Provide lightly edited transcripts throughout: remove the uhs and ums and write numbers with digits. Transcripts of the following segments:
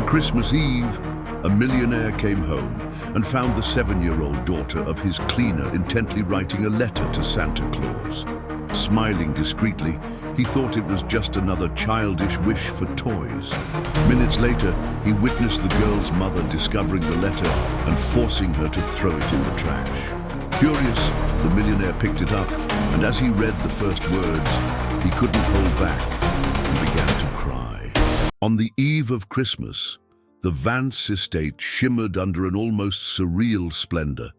Christmas Eve, a millionaire came home and found the 7-year-old daughter of his cleaner intently writing a letter to Santa Claus. Smiling discreetly, he thought it was just another childish wish for toys. Minutes later, he witnessed the girl's mother discovering the letter and forcing her to throw it in the trash. Curious, the millionaire picked it up, and as he read the first words, he couldn't hold back and began to cry. On the eve of Christmas, the Vance estate shimmered under an almost surreal splendor.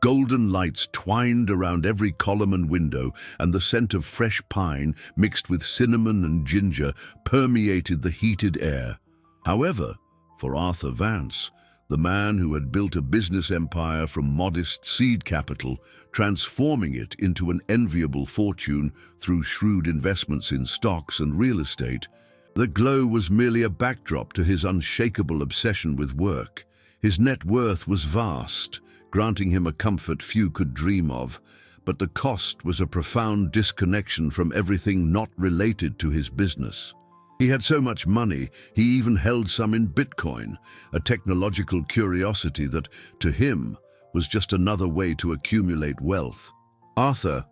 Golden lights twined around every column and window, and the scent of fresh pine mixed with cinnamon and ginger permeated the heated air. However, for Arthur Vance, the man who had built a business empire from modest seed capital, transforming it into an enviable fortune through shrewd investments in stocks and real estate, the glow was merely a backdrop to his unshakable obsession with work. His net worth was vast, granting him a comfort few could dream of, but the cost was a profound disconnection from everything not related to his business. He had so much money, he even held some in Bitcoin, a technological curiosity that, to him, was just another way to accumulate wealth. Arthur,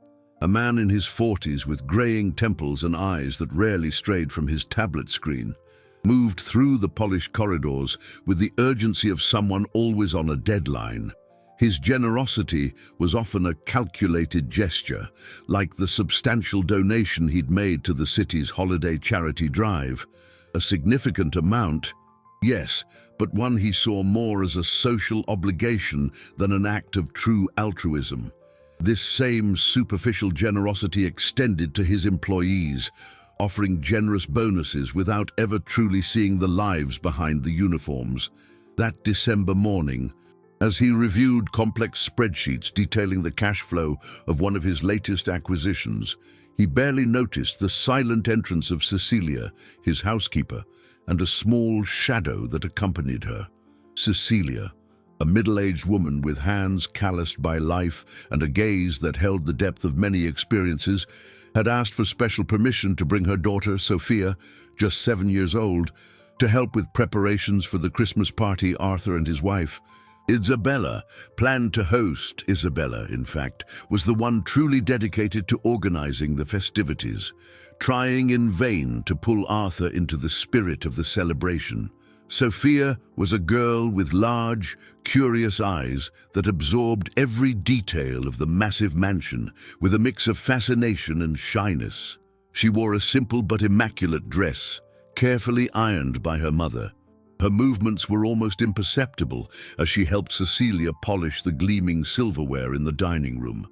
a man in his 40s with graying temples and eyes that rarely strayed from his tablet screen, moved through the polished corridors with the urgency of someone always on a deadline. His generosity was often a calculated gesture, like the substantial donation he'd made to the city's holiday charity drive. A significant amount, yes, but one he saw more as a social obligation than an act of true altruism. This same superficial generosity extended to his employees, offering generous bonuses without ever truly seeing the lives behind the uniforms. That December morning, as he reviewed complex spreadsheets detailing the cash flow of one of his latest acquisitions, he barely noticed the silent entrance of Cecilia, his housekeeper, and a small shadow that accompanied her. Cecilia, a middle-aged woman with hands calloused by life and a gaze that held the depth of many experiences, had asked for special permission to bring her daughter, Sophia, just 7 years old, to help with preparations for the Christmas party Arthur and his wife. Isabella, planned to host, Isabella, in fact, was the one truly dedicated to organizing the festivities, trying in vain to pull Arthur into the spirit of the celebration. Sophia was a girl with large, curious eyes that absorbed every detail of the massive mansion with a mix of fascination and shyness. She wore a simple but immaculate dress, carefully ironed by her mother. Her movements were almost imperceptible as she helped Cecilia polish the gleaming silverware in the dining room.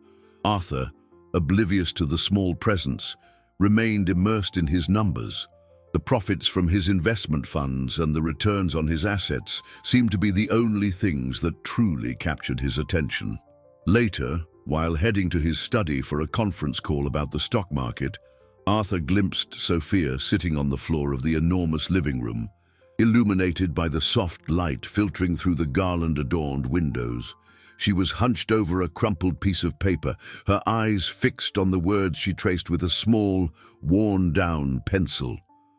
Arthur, oblivious to the small presents, remained immersed in his numbers. The profits from his investment funds and the returns on his assets seemed to be the only things that truly captured his attention. Later, while heading to his study for a conference call about the stock market, Arthur glimpsed Sophia sitting on the floor of the enormous living room, illuminated by the soft light filtering through the garland-adorned windows. She was hunched over a crumpled piece of paper, her eyes fixed on the words she traced with a small, worn-down pencil.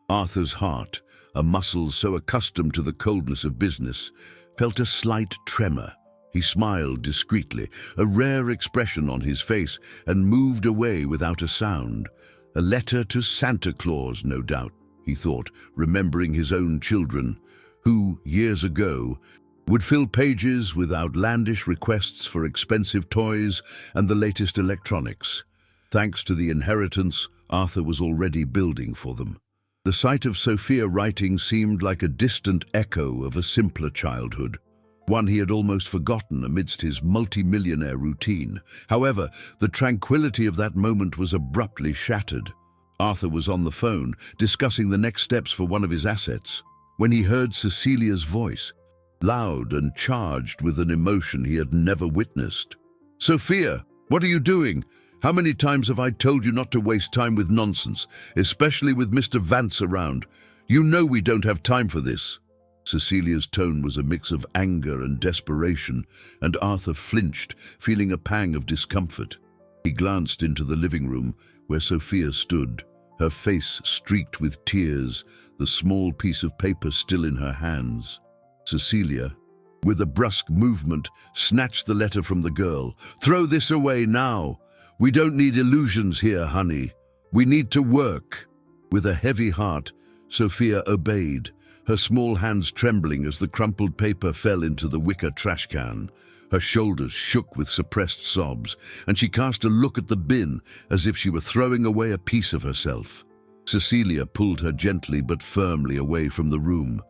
Arthur's heart, a muscle so accustomed to the coldness of business, felt a slight tremor. He smiled discreetly, a rare expression on his face, and moved away without a sound. A letter to Santa Claus, no doubt, he thought, remembering his own children, who, years ago, would fill pages with outlandish requests for expensive toys and the latest electronics. Thanks to the inheritance Arthur was already building for them. The sight of Sophia writing seemed like a distant echo of a simpler childhood, one he had almost forgotten amidst his multi-millionaire routine. However, the tranquility of that moment was abruptly shattered. Arthur was on the phone, discussing the next steps for one of his assets, when he heard Cecilia's voice, loud and charged with an emotion he had never witnessed. "Sophia, what are you doing? How many times have I told you not to waste time with nonsense, especially with Mr. Vance around? You know we don't have time for this." Cecilia's tone was a mix of anger and desperation, and Arthur flinched, feeling a pang of discomfort. He glanced into the living room, where Sophia stood, her face streaked with tears, the small piece of paper still in her hands. Cecilia, with a brusque movement, snatched the letter from the girl. "Throw this away now. We don't need illusions here, honey. We need to work." With a heavy heart, Sophia obeyed, her small hands trembling as the crumpled paper fell into the wicker trash can. Her shoulders shook with suppressed sobs, and she cast a look at the bin as if she were throwing away a piece of herself. Cecilia pulled her gently but firmly away from the room,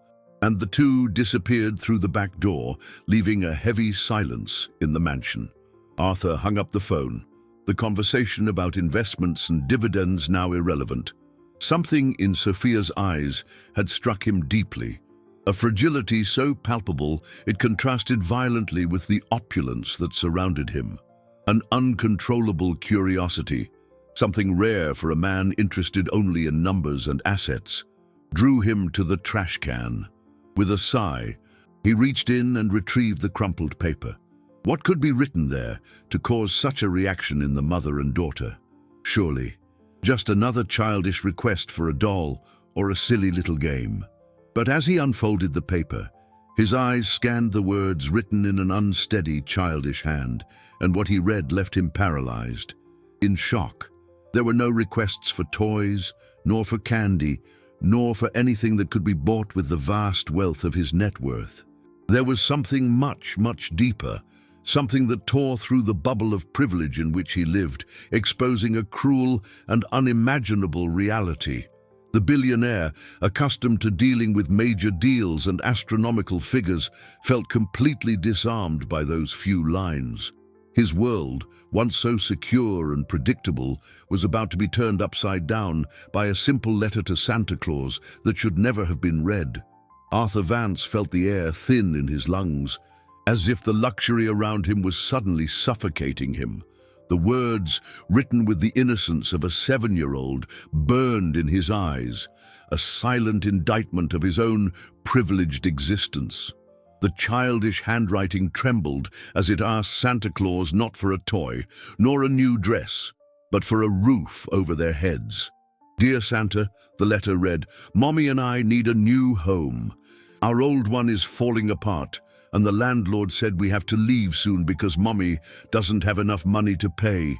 and the two disappeared through the back door, leaving a heavy silence in the mansion. Arthur hung up the phone, the conversation about investments and dividends now irrelevant. Something in Sophia's eyes had struck him deeply, a fragility so palpable it contrasted violently with the opulence that surrounded him. An uncontrollable curiosity, something rare for a man interested only in numbers and assets, drew him to the trash can. With a sigh, he reached in and retrieved the crumpled paper. What could be written there to cause such a reaction in the mother and daughter? Surely, just another childish request for a doll or a silly little game. But as he unfolded the paper, his eyes scanned the words written in an unsteady, childish hand, and what he read left him paralyzed. In shock, there were no requests for toys, nor for candy, nor for anything that could be bought with the vast wealth of his net worth. There was something much, much deeper, something that tore through the bubble of privilege in which he lived, exposing a cruel and unimaginable reality. The billionaire, accustomed to dealing with major deals and astronomical figures, felt completely disarmed by those few lines. His world, once so secure and predictable, was about to be turned upside down by a simple letter to Santa Claus that should never have been read. Arthur Vance felt the air thin in his lungs, as if the luxury around him was suddenly suffocating him. The words, written with the innocence of a 7-year-old, burned in his eyes, a silent indictment of his own privileged existence. The childish handwriting trembled as it asked Santa Claus not for a toy, nor a new dress, but for a roof over their heads. "Dear Santa," the letter read, "Mommy and I need a new home. Our old one is falling apart, and the landlord said we have to leave soon because Mommy doesn't have enough money to pay.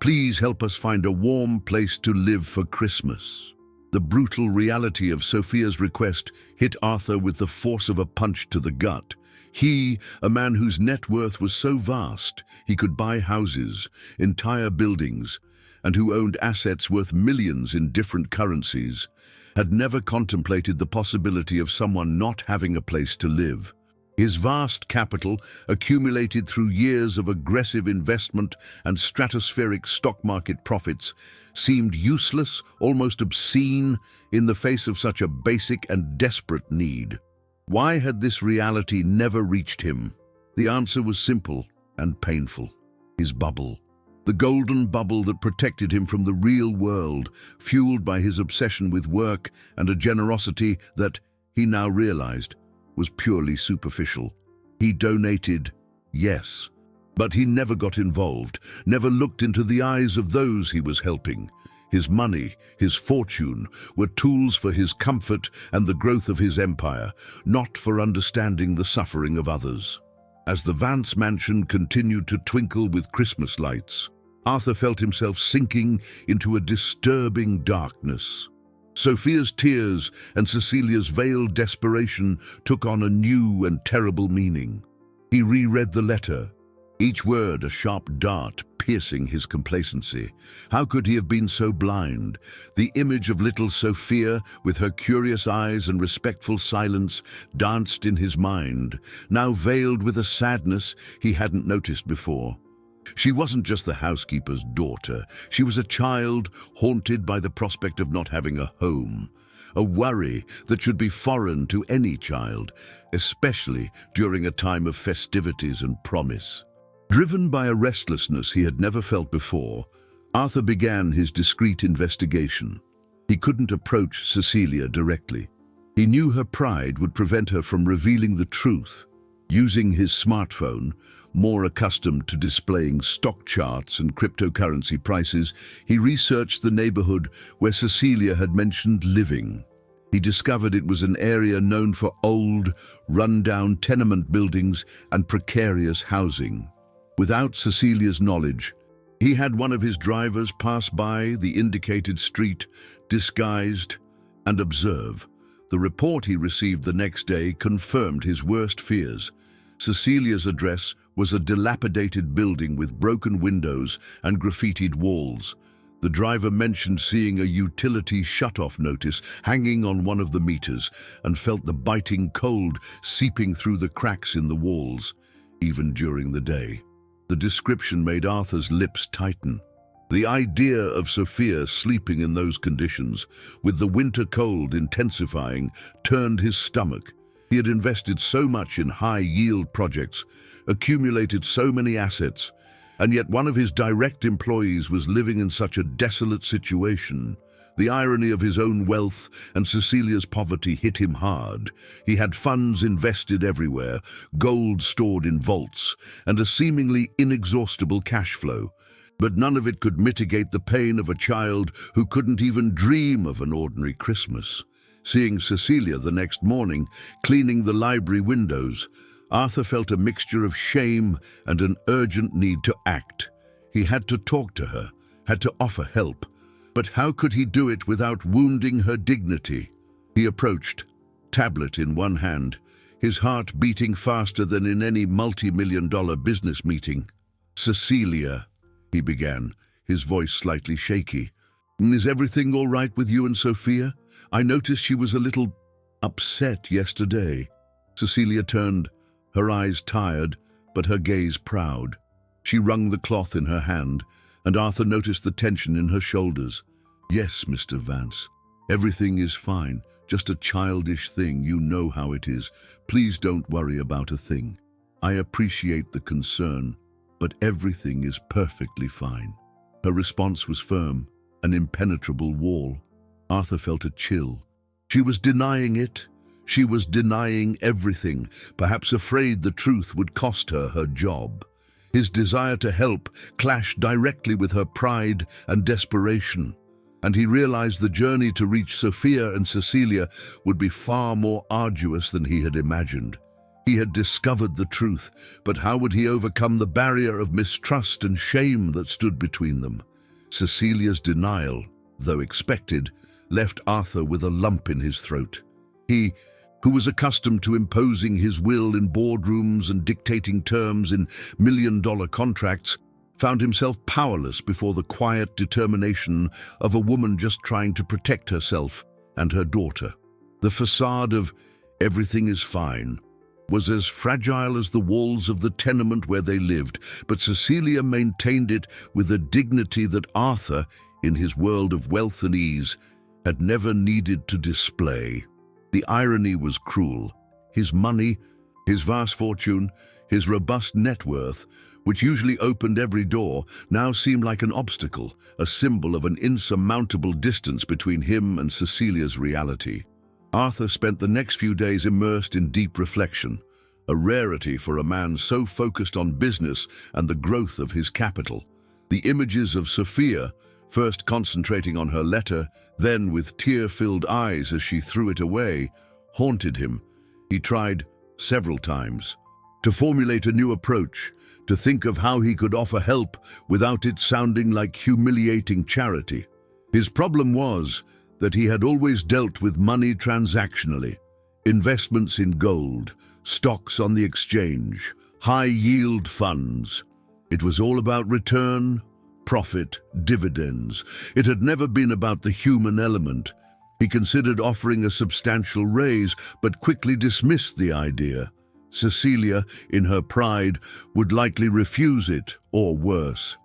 Please help us find a warm place to live for Christmas." The brutal reality of Sophia's request hit Arthur with the force of a punch to the gut. He, a man whose net worth was so vast he could buy houses, entire buildings, and who owned assets worth millions in different currencies, had never contemplated the possibility of someone not having a place to live. His vast capital, accumulated through years of aggressive investment and stratospheric stock market profits, seemed useless, almost obscene, in the face of such a basic and desperate need. Why had this reality never reached him? The answer was simple and painful. His bubble. The golden bubble that protected him from the real world, fueled by his obsession with work and a generosity that, he now realized, was purely superficial. He donated, yes, but he never got involved, never looked into the eyes of those he was helping. His money, his fortune, were tools for his comfort and the growth of his empire, not for understanding the suffering of others. As the Vance mansion continued to twinkle with Christmas lights, Arthur felt himself sinking into a disturbing darkness. Sophia's tears and Cecilia's veiled desperation took on a new and terrible meaning. He reread the letter, each word a sharp dart piercing his complacency. How could he have been so blind? The image of little Sophia, with her curious eyes and respectful silence, danced in his mind, now veiled with a sadness he hadn't noticed before. She wasn't just the housekeeper's daughter. She was a child haunted by the prospect of not having a home, a worry that should be foreign to any child, especially during a time of festivities and promise. Driven by a restlessness he had never felt before, Arthur began his discreet investigation. He couldn't approach Cecilia directly. He knew her pride would prevent her from revealing the truth. Using his smartphone, more accustomed to displaying stock charts and cryptocurrency prices, he researched the neighborhood where Cecilia had mentioned living. He discovered it was an area known for old, run-down tenement buildings and precarious housing. Without Cecilia's knowledge, he had one of his drivers pass by the indicated street, disguised, and observe. The report he received the next day confirmed his worst fears. Cecilia's address was a dilapidated building with broken windows and graffitied walls. The driver mentioned seeing a utility shut-off notice hanging on one of the meters and felt the biting cold seeping through the cracks in the walls, even during the day. The description made Arthur's lips tighten. The idea of Sophia sleeping in those conditions, with the winter cold intensifying, turned his stomach. He had invested so much in high-yield projects, accumulated so many assets, and yet one of his direct employees was living in such a desolate situation. The irony of his own wealth and Cecilia's poverty hit him hard. He had funds invested everywhere, gold stored in vaults, and a seemingly inexhaustible cash flow. But none of it could mitigate the pain of a child who couldn't even dream of an ordinary Christmas. Seeing Cecilia the next morning, cleaning the library windows, Arthur felt a mixture of shame and an urgent need to act. He had to talk to her, had to offer help. But how could he do it without wounding her dignity? He approached, tablet in one hand, his heart beating faster than in any multi-million-dollar business meeting. "Cecilia," he began, his voice slightly shaky. "Is everything all right with you and Sophia? I noticed she was a little upset yesterday." Cecilia turned, her eyes tired, but her gaze proud. She wrung the cloth in her hand, and Arthur noticed the tension in her shoulders. "Yes, Mr. Vance. Everything is fine. Just a childish thing. You know how it is. Please don't worry about a thing. I appreciate the concern, but everything is perfectly fine." Her response was firm, an impenetrable wall. Arthur felt a chill. She was denying it. She was denying everything, perhaps afraid the truth would cost her her job. His desire to help clashed directly with her pride and desperation, and he realized the journey to reach Sophia and Cecilia would be far more arduous than he had imagined. He had discovered the truth, but how would he overcome the barrier of mistrust and shame that stood between them? Cecilia's denial, though expected, left Arthur with a lump in his throat. He, who was accustomed to imposing his will in boardrooms and dictating terms in million-dollar contracts, found himself powerless before the quiet determination of a woman just trying to protect herself and her daughter. The facade of "everything is fine" was as fragile as the walls of the tenement where they lived, but Cecilia maintained it with a dignity that Arthur, in his world of wealth and ease, had never needed to display. The irony was cruel. His money, his vast fortune, his robust net worth, which usually opened every door, now seemed like an obstacle, a symbol of an insurmountable distance between him and Cecilia's reality. Arthur spent the next few days immersed in deep reflection, a rarity for a man so focused on business and the growth of his capital. The images of Sophia, first concentrating on her letter, then with tear-filled eyes as she threw it away, haunted him. He tried, several times, to formulate a new approach, to think of how he could offer help without it sounding like humiliating charity. His problem was that he had always dealt with money transactionally, investments in gold, stocks on the exchange, high-yield funds. It was all about return, profit, dividends. It had never been about the human element. He considered offering a substantial raise, but quickly dismissed the idea. Cecilia, in her pride, would likely refuse it, or worse,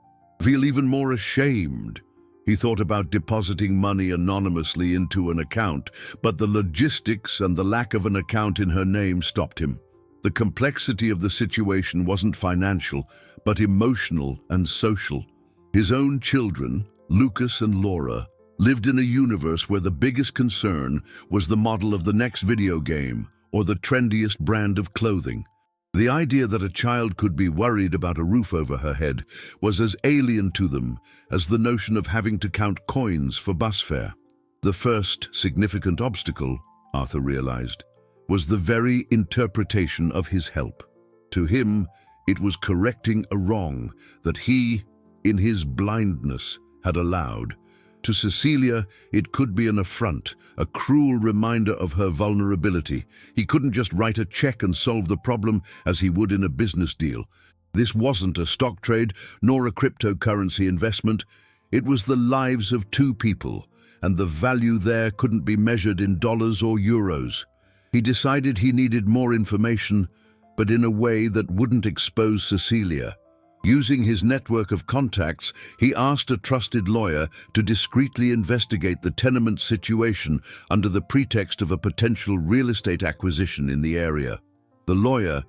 feel even more ashamed. He thought about depositing money anonymously into an account, but the logistics and the lack of an account in her name stopped him. The complexity of the situation wasn't financial, but emotional and social. His own children, Lucas and Laura, lived in a universe where the biggest concern was the model of the next video game or the trendiest brand of clothing. The idea that a child could be worried about a roof over her head was as alien to them as the notion of having to count coins for bus fare. The first significant obstacle, Arthur realized, was the very interpretation of his help. To him, it was correcting a wrong that he, in his blindness, had allowed. To Cecilia, it could be an affront, a cruel reminder of her vulnerability. He couldn't just write a check and solve the problem as he would in a business deal. This wasn't a stock trade, nor a cryptocurrency investment. It was the lives of two people, and the value there couldn't be measured in dollars or euros. He decided he needed more information, but in a way that wouldn't expose Cecilia. Using his network of contacts, he asked a trusted lawyer to discreetly investigate the tenement situation under the pretext of a potential real estate acquisition in the area. The lawyer,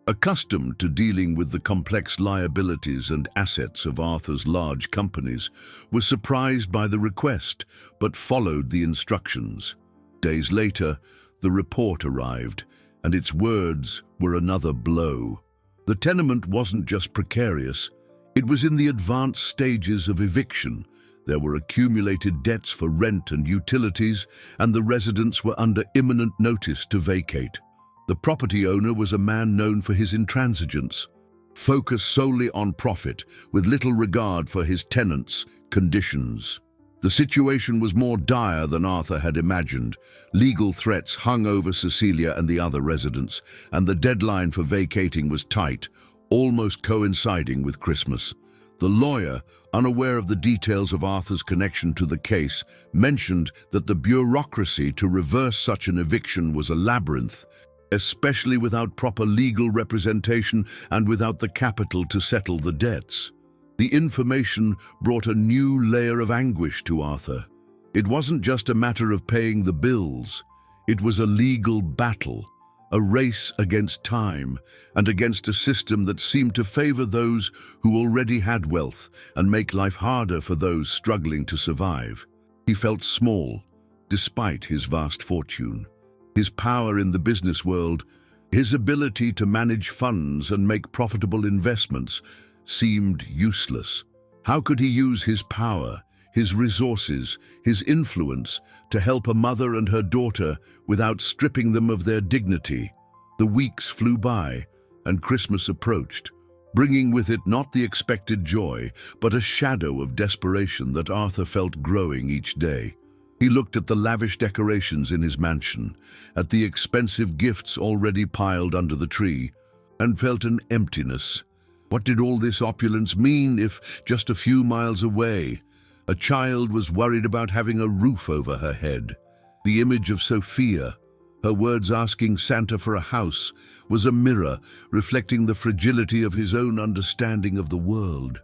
accustomed to dealing with the complex liabilities and assets of Arthur's large companies, was surprised by the request, but followed the instructions. Days later, the report arrived, and its words were another blow. The tenement wasn't just precarious, it was in the advanced stages of eviction. There were accumulated debts for rent and utilities, and the residents were under imminent notice to vacate. The property owner was a man known for his intransigence, focused solely on profit, with little regard for his tenants' conditions. The situation was more dire than Arthur had imagined. Legal threats hung over Cecilia and the other residents, and the deadline for vacating was tight, almost coinciding with Christmas. The lawyer, unaware of the details of Arthur's connection to the case, mentioned that the bureaucracy to reverse such an eviction was a labyrinth, especially without proper legal representation and without the capital to settle the debts. The information brought a new layer of anguish to Arthur. It wasn't just a matter of paying the bills. It was a legal battle, a race against time and against a system that seemed to favor those who already had wealth and make life harder for those struggling to survive. He felt small, despite his vast fortune. His power in the business world, his ability to manage funds and make profitable investments, seemed useless. How could he use his power, his resources, his influence to help a mother and her daughter without stripping them of their dignity? The weeks flew by, and Christmas approached, bringing with it not the expected joy, but a shadow of desperation that Arthur felt growing each day. He looked at the lavish decorations in his mansion, at the expensive gifts already piled under the tree, and felt an emptiness. What did all this opulence mean if, just a few miles away, a child was worried about having a roof over her head? The image of Sophia, her words asking Santa for a house, was a mirror reflecting the fragility of his own understanding of the world.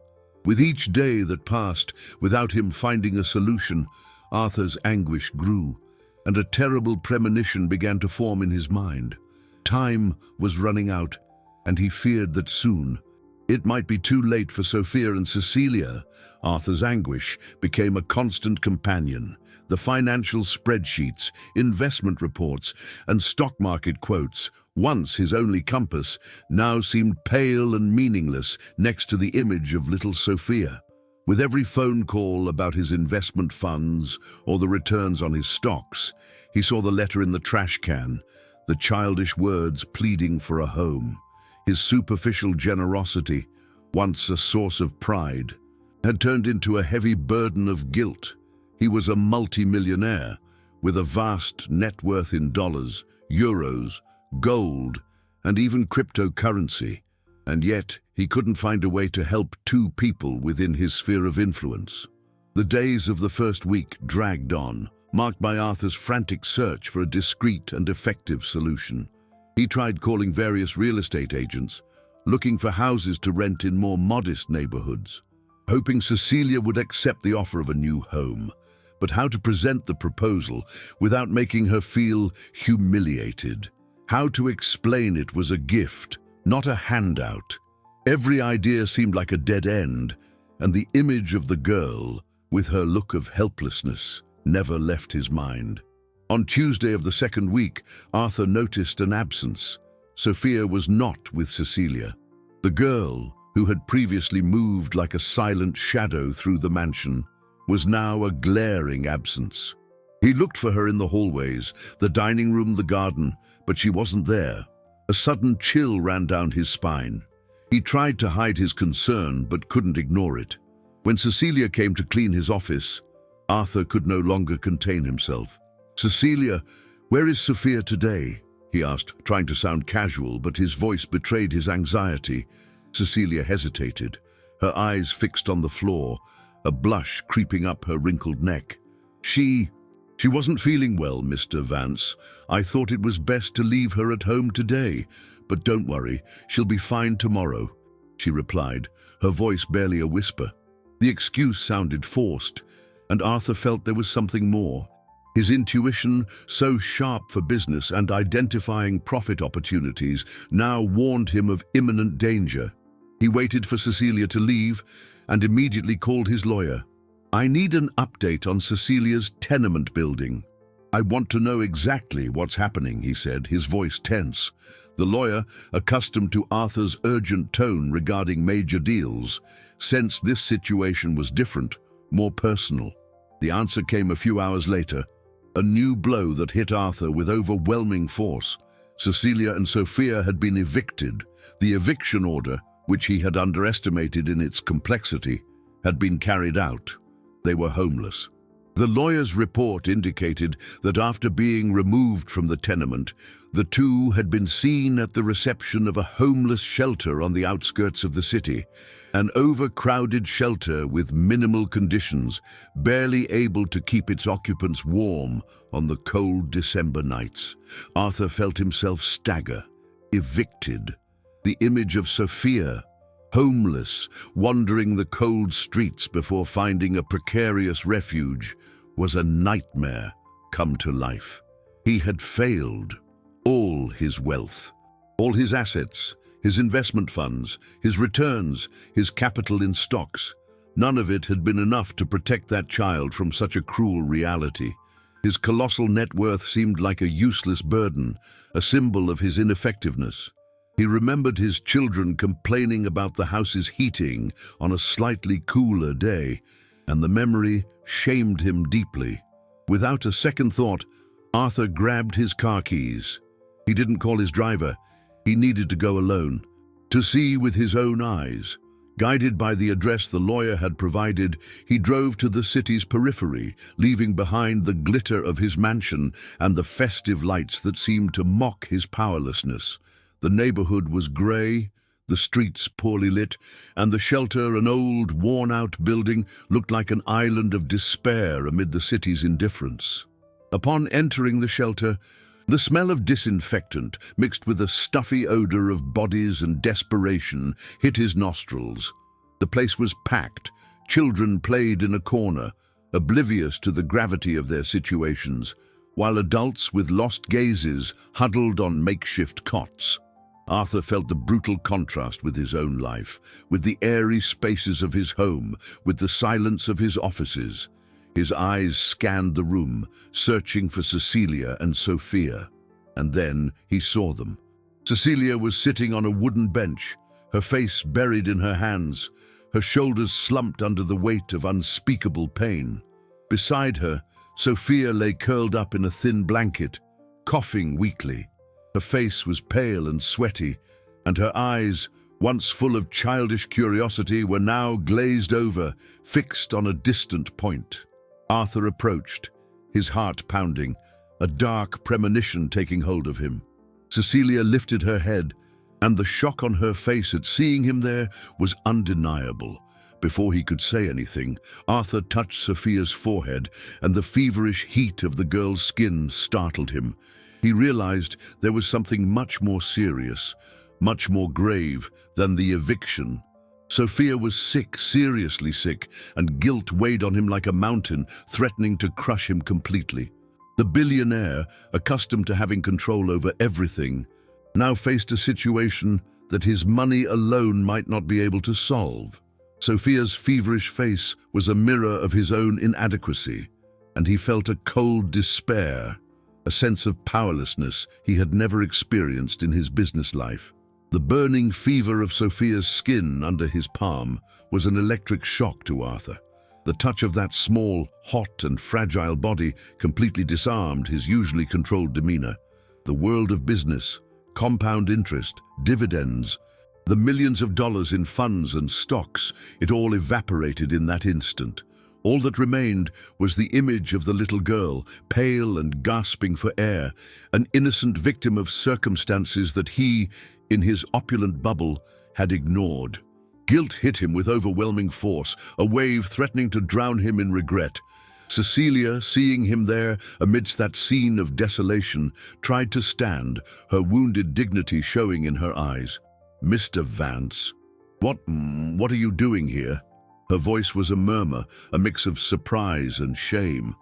With each day that passed without him finding a solution, Arthur's anguish grew, and a terrible premonition began to form in his mind. Time was running out, and he feared that soon it might be too late for Sophia and Cecilia. Arthur's anguish became a constant companion. The financial spreadsheets, investment reports, and stock market quotes, once his only compass, now seemed pale and meaningless next to the image of little Sophia. With every phone call about his investment funds or the returns on his stocks, he saw the letter in the trash can, the childish words pleading for a home. His superficial generosity, once a source of pride, had turned into a heavy burden of guilt. He was a multi-millionaire with a vast net worth in dollars, euros, gold, and even cryptocurrency, and yet he couldn't find a way to help two people within his sphere of influence. The days of the first week dragged on, marked by Arthur's frantic search for a discreet and effective solution. He tried calling various real estate agents, looking for houses to rent in more modest neighborhoods, hoping Cecilia would accept the offer of a new home. But how to present the proposal without making her feel humiliated? How to explain it was a gift, not a handout? Every idea seemed like a dead end, and the image of the girl, with her look of helplessness, never left his mind. On Tuesday of the second week, Arthur noticed an absence. Sophia was not with Cecilia. The girl, who had previously moved like a silent shadow through the mansion, was now a glaring absence. He looked for her in the hallways, the dining room, the garden, but she wasn't there. A sudden chill ran down his spine. He tried to hide his concern, but couldn't ignore it. When Cecilia came to clean his office, Arthur could no longer contain himself. "Cecilia, where is Sophia today?" he asked, trying to sound casual, but his voice betrayed his anxiety. Cecilia hesitated, her eyes fixed on the floor, a blush creeping up her wrinkled neck. She wasn't feeling well, Mr. Vance. I thought it was best to leave her at home today, but don't worry, she'll be fine tomorrow," she replied, her voice barely a whisper. The excuse sounded forced, and Arthur felt there was something more. His intuition, so sharp for business and identifying profit opportunities, now warned him of imminent danger. He waited for Cecilia to leave and immediately called his lawyer. "I need an update on Cecilia's tenement building. I want to know exactly what's happening," he said, his voice tense. The lawyer, accustomed to Arthur's urgent tone regarding major deals, sensed this situation was different, more personal. The answer came a few hours later, a new blow that hit Arthur with overwhelming force. Cecilia and Sophia had been evicted. The eviction order, which he had underestimated in its complexity, had been carried out. They were homeless. The lawyer's report indicated that after being removed from the tenement, the two had been seen at the reception of a homeless shelter on the outskirts of the city, an overcrowded shelter with minimal conditions, barely able to keep its occupants warm on the cold December nights. Arthur felt himself stagger, evicted. The image of Sophia, homeless, wandering the cold streets before finding a precarious refuge, was a nightmare come to life. He had failed. All his wealth, all his assets, his investment funds, his returns, his capital in stocks, none of it had been enough to protect that child from such a cruel reality. His colossal net worth seemed like a useless burden, a symbol of his ineffectiveness. He remembered his children complaining about the house's heating on a slightly cooler day, and the memory shamed him deeply. Without a second thought, Arthur grabbed his car keys. He didn't call his driver. He needed to go alone, to see with his own eyes. Guided by the address the lawyer had provided, he drove to the city's periphery, leaving behind the glitter of his mansion and the festive lights that seemed to mock his powerlessness. The neighborhood was gray, the streets poorly lit, and the shelter, an old, worn-out building, looked like an island of despair amid the city's indifference. Upon entering the shelter, the smell of disinfectant, mixed with a stuffy odor of bodies and desperation, hit his nostrils. The place was packed. Children played in a corner, oblivious to the gravity of their situations, while adults with lost gazes huddled on makeshift cots. Arthur felt the brutal contrast with his own life, with the airy spaces of his home, with the silence of his offices. His eyes scanned the room, searching for Cecilia and Sophia. And then he saw them. Cecilia was sitting on a wooden bench, her face buried in her hands, her shoulders slumped under the weight of unspeakable pain. Beside her, Sophia lay curled up in a thin blanket, coughing weakly. Her face was pale and sweaty, and her eyes, once full of childish curiosity, were now glazed over, fixed on a distant point. Arthur approached, his heart pounding, a dark premonition taking hold of him. Cecilia lifted her head, and the shock on her face at seeing him there was undeniable. Before he could say anything, Arthur touched Sophia's forehead, and the feverish heat of the girl's skin startled him. He realized there was something much more serious, much more grave than the eviction. Sophia was sick, seriously sick, and guilt weighed on him like a mountain, threatening to crush him completely. The billionaire, accustomed to having control over everything, now faced a situation that his money alone might not be able to solve. Sophia's feverish face was a mirror of his own inadequacy, and he felt a cold despair. a sense of powerlessness he had never experienced in his business life. The burning fever of Sophia's skin under his palm was an electric shock to Arthur. The touch of that small, hot and fragile body completely disarmed his usually controlled demeanor. The world of business, compound interest, dividends, the millions of dollars in funds and stocks, it all evaporated in that instant. All that remained was the image of the little girl, pale and gasping for air, an innocent victim of circumstances that he, in his opulent bubble, had ignored. Guilt hit him with overwhelming force, a wave threatening to drown him in regret. Cecilia, seeing him there amidst that scene of desolation, tried to stand, her wounded dignity showing in her eyes. "Mr. Vance, what are you doing here?" Her voice was a murmur, a mix of surprise and shame.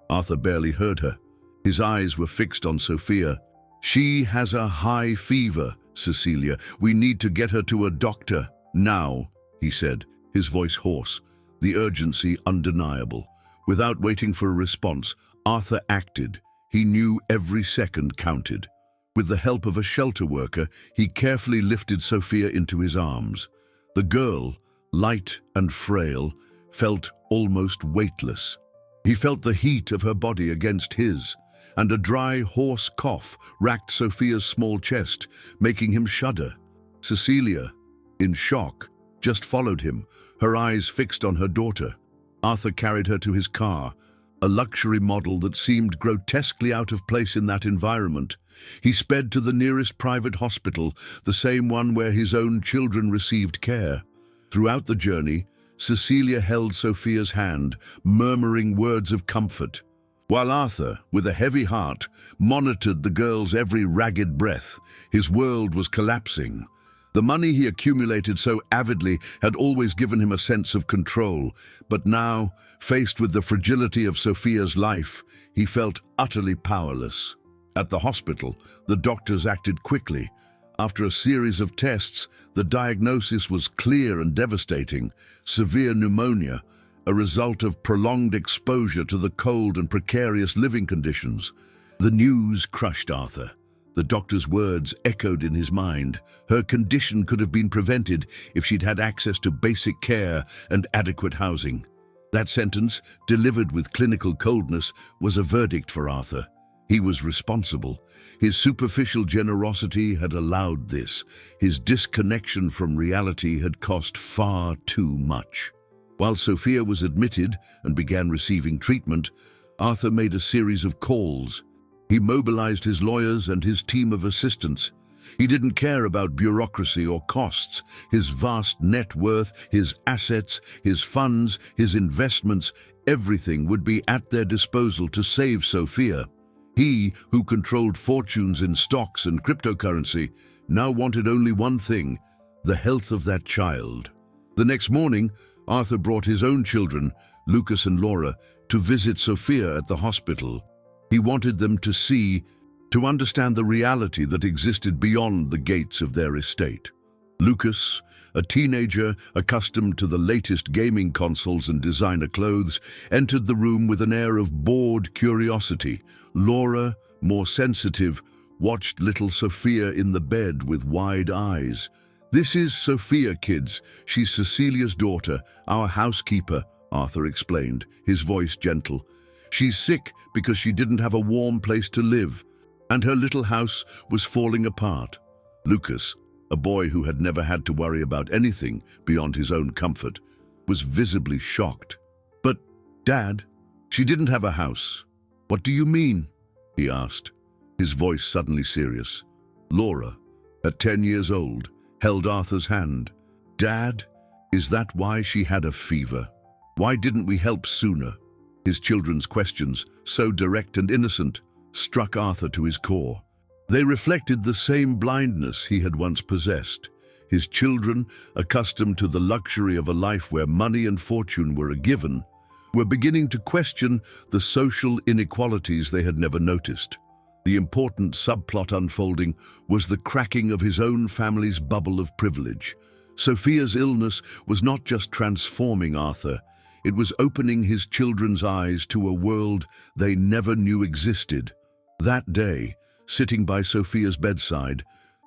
Arthur barely heard her. His eyes were fixed on Sophia. "She has a high fever, Cecilia. We need to get her to a doctor. Now," he said, his voice hoarse, the urgency undeniable. Without waiting for a response, Arthur acted. He knew every second counted. With the help of a shelter worker, he carefully lifted Sophia into his arms. The girl, light and frail, felt almost weightless. He felt the heat of her body against his, and a dry, hoarse cough racked Sophia's small chest, making him shudder. Cecilia, in shock, just followed him, her eyes fixed on her daughter. Arthur carried her to his car, a luxury model that seemed grotesquely out of place in that environment. He sped to the nearest private hospital, the same one where his own children received care. Throughout the journey, Cecilia held Sophia's hand, murmuring words of comfort, while Arthur, with a heavy heart, monitored the girl's every ragged breath. His world was collapsing. The money he accumulated so avidly had always given him a sense of control, but now, faced with the fragility of Sophia's life, he felt utterly powerless. At the hospital, the doctors acted quickly. After a series of tests, the diagnosis was clear and devastating: severe pneumonia, a result of prolonged exposure to the cold and precarious living conditions. The news crushed Arthur. The doctor's words echoed in his mind. Her condition could have been prevented if she'd had access to basic care and adequate housing. That sentence, delivered with clinical coldness, was a verdict for Arthur. He was responsible. His superficial generosity had allowed this. His disconnection from reality had cost far too much. While Sophia was admitted and began receiving treatment, Arthur made a series of calls. He mobilized his lawyers and his team of assistants. He didn't care about bureaucracy or costs. His vast net worth, his assets, his funds, his investments, everything would be at their disposal to save Sophia. He, who controlled fortunes in stocks and cryptocurrency, now wanted only one thing: the health of that child. The next morning, Arthur brought his own children, Lucas and Laura, to visit Sophia at the hospital. He wanted them to understand the reality that existed beyond the gates of their estate. Lucas, a teenager accustomed to the latest gaming consoles and designer clothes, entered the room with an air of bored curiosity. Laura, more sensitive, watched little Sophia in the bed with wide eyes. "This is Sophia, kids. She's Cecilia's daughter, our housekeeper," Arthur explained, his voice gentle. "She's sick because she didn't have a warm place to live, and her little house was falling apart." Lucas, a boy who had never had to worry about anything beyond his own comfort, was visibly shocked. "But, Dad, she didn't have a house. What do you mean?" he asked, his voice suddenly serious. Laura, at 10 years old, held Arthur's hand. "Dad, is that why she had a fever? Why didn't we help sooner?" His children's questions, so direct and innocent, struck Arthur to his core. They reflected the same blindness he had once possessed. His children, accustomed to the luxury of a life where money and fortune were a given, were beginning to question the social inequalities they had never noticed. The important subplot unfolding was the cracking of his own family's bubble of privilege. Sophia's illness was not just transforming Arthur, it was opening his children's eyes to a world they never knew existed. That day, sitting by Sophia's bedside,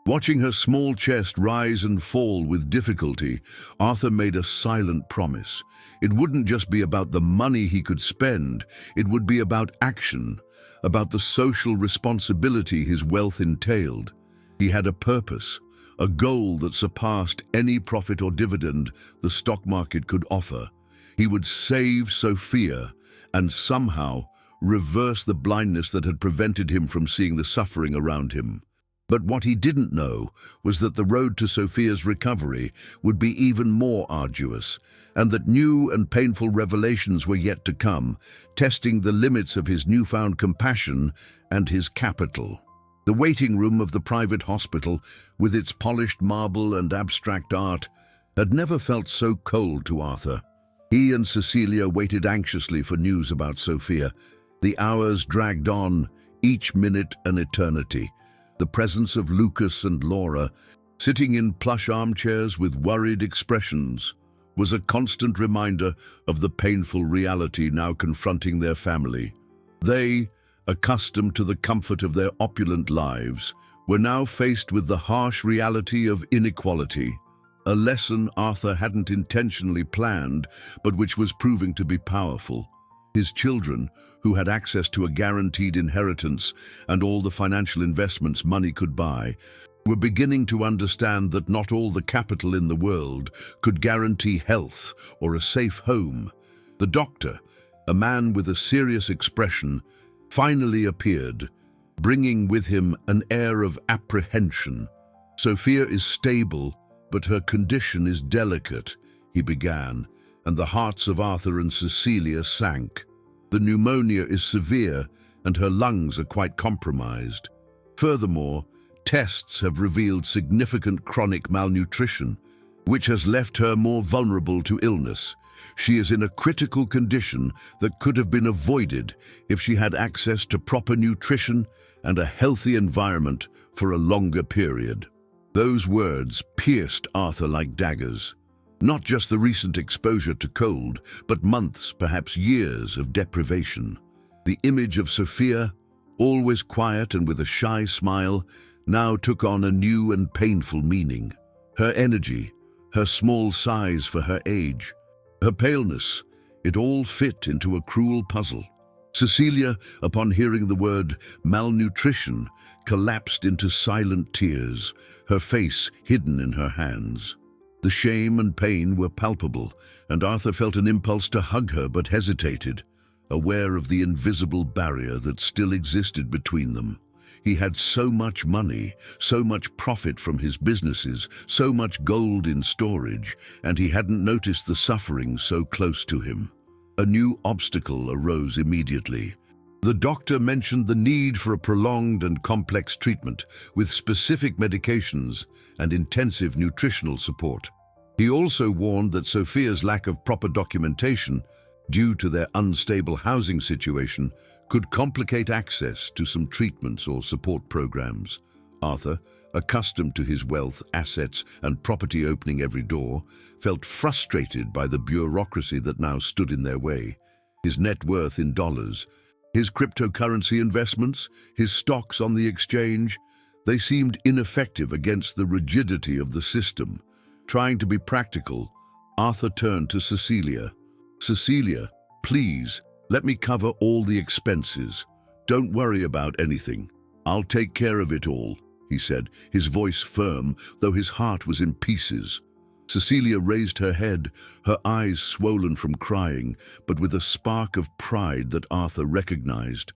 watching her small chest rise and fall with difficulty, Arthur made a silent promise. It wouldn't just be about the money he could spend, it would be about action, about the social responsibility his wealth entailed. He had a purpose, a goal that surpassed any profit or dividend the stock market could offer. He would save Sophia and somehow reverse the blindness that had prevented him from seeing the suffering around him. But what he didn't know was that the road to Sophia's recovery would be even more arduous, and that new and painful revelations were yet to come, testing the limits of his newfound compassion and his capital. The waiting room of the private hospital, with its polished marble and abstract art, had never felt so cold to Arthur. He and Cecilia waited anxiously for news about Sophia. The hours dragged on, each minute an eternity. The presence of Lucas and Laura, sitting in plush armchairs with worried expressions, was a constant reminder of the painful reality now confronting their family. They, accustomed to the comfort of their opulent lives, were now faced with the harsh reality of inequality, a lesson Arthur hadn't intentionally planned, but which was proving to be powerful. His children, who had access to a guaranteed inheritance and all the financial investments money could buy, were beginning to understand that not all the capital in the world could guarantee health or a safe home. The doctor, a man with a serious expression, finally appeared, bringing with him an air of apprehension. "Sophia is stable, but her condition is delicate," he began, and the hearts of Arthur and Cecilia sank. "The pneumonia is severe, and her lungs are quite compromised. Furthermore, tests have revealed significant chronic malnutrition, which has left her more vulnerable to illness. She is in a critical condition that could have been avoided if she had access to proper nutrition and a healthy environment for a longer period." Those words pierced Arthur like daggers. Not just the recent exposure to cold, but months, perhaps years of deprivation. The image of Sophia, always quiet and with a shy smile, now took on a new and painful meaning. Her energy, her small size for her age, her paleness, it all fit into a cruel puzzle. Cecilia, upon hearing the word malnutrition, collapsed into silent tears, her face hidden in her hands. The shame and pain were palpable, and Arthur felt an impulse to hug her but hesitated, aware of the invisible barrier that still existed between them. He had so much money, so much profit from his businesses, so much gold in storage, and he hadn't noticed the suffering so close to him. A new obstacle arose immediately. The doctor mentioned the need for a prolonged and complex treatment with specific medications and intensive nutritional support. He also warned that Sophia's lack of proper documentation, due to their unstable housing situation, could complicate access to some treatments or support programs. Arthur, accustomed to his wealth, assets, and property opening every door, felt frustrated by the bureaucracy that now stood in their way. His net worth in dollars, his cryptocurrency investments, his stocks on the exchange, they seemed ineffective against the rigidity of the system. Trying to be practical, Arthur turned to Cecilia. "Cecilia, please, let me cover all the expenses. Don't worry about anything. I'll take care of it all," he said, his voice firm, though his heart was in pieces. Cecilia raised her head, her eyes swollen from crying, but with a spark of pride that Arthur recognized.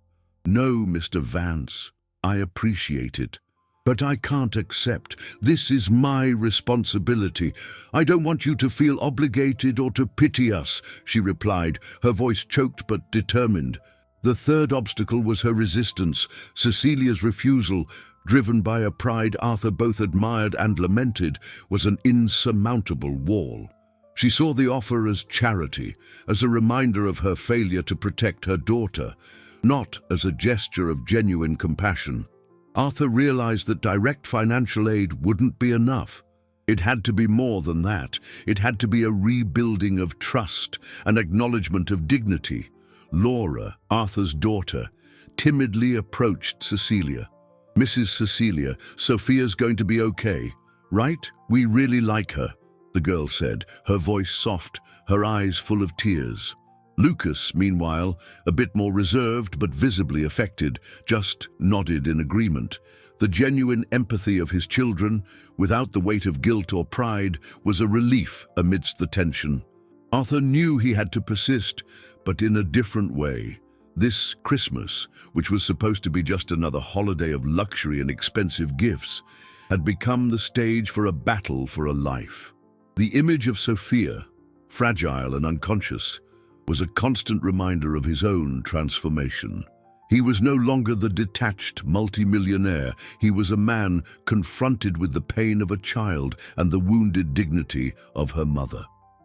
"No, Mr. Vance, I appreciate it. But I can't accept. This is my responsibility. I don't want you to feel obligated or to pity us," she replied, her voice choked but determined. The third obstacle was her resistance, Cecilia's refusal, driven by a pride Arthur both admired and lamented, was an insurmountable wall. She saw the offer as charity, as a reminder of her failure to protect her daughter, not as a gesture of genuine compassion. Arthur realized that direct financial aid wouldn't be enough. It had to be more than that. It had to be a rebuilding of trust, an acknowledgement of dignity. Laura, Arthur's daughter, timidly approached Cecilia. "Mrs. Cecilia, Sophia's going to be okay, right? We really like her," the girl said, her voice soft, her eyes full of tears. Lucas, meanwhile, a bit more reserved but visibly affected, just nodded in agreement. The genuine empathy of his children, without the weight of guilt or pride, was a relief amidst the tension. Arthur knew he had to persist, but in a different way. This Christmas, which was supposed to be just another holiday of luxury and expensive gifts, had become the stage for a battle for a life. The image of Sophia, fragile and unconscious, was a constant reminder of his own transformation. He was no longer the detached multimillionaire. He was a man confronted with the pain of a child and the wounded dignity of her mother.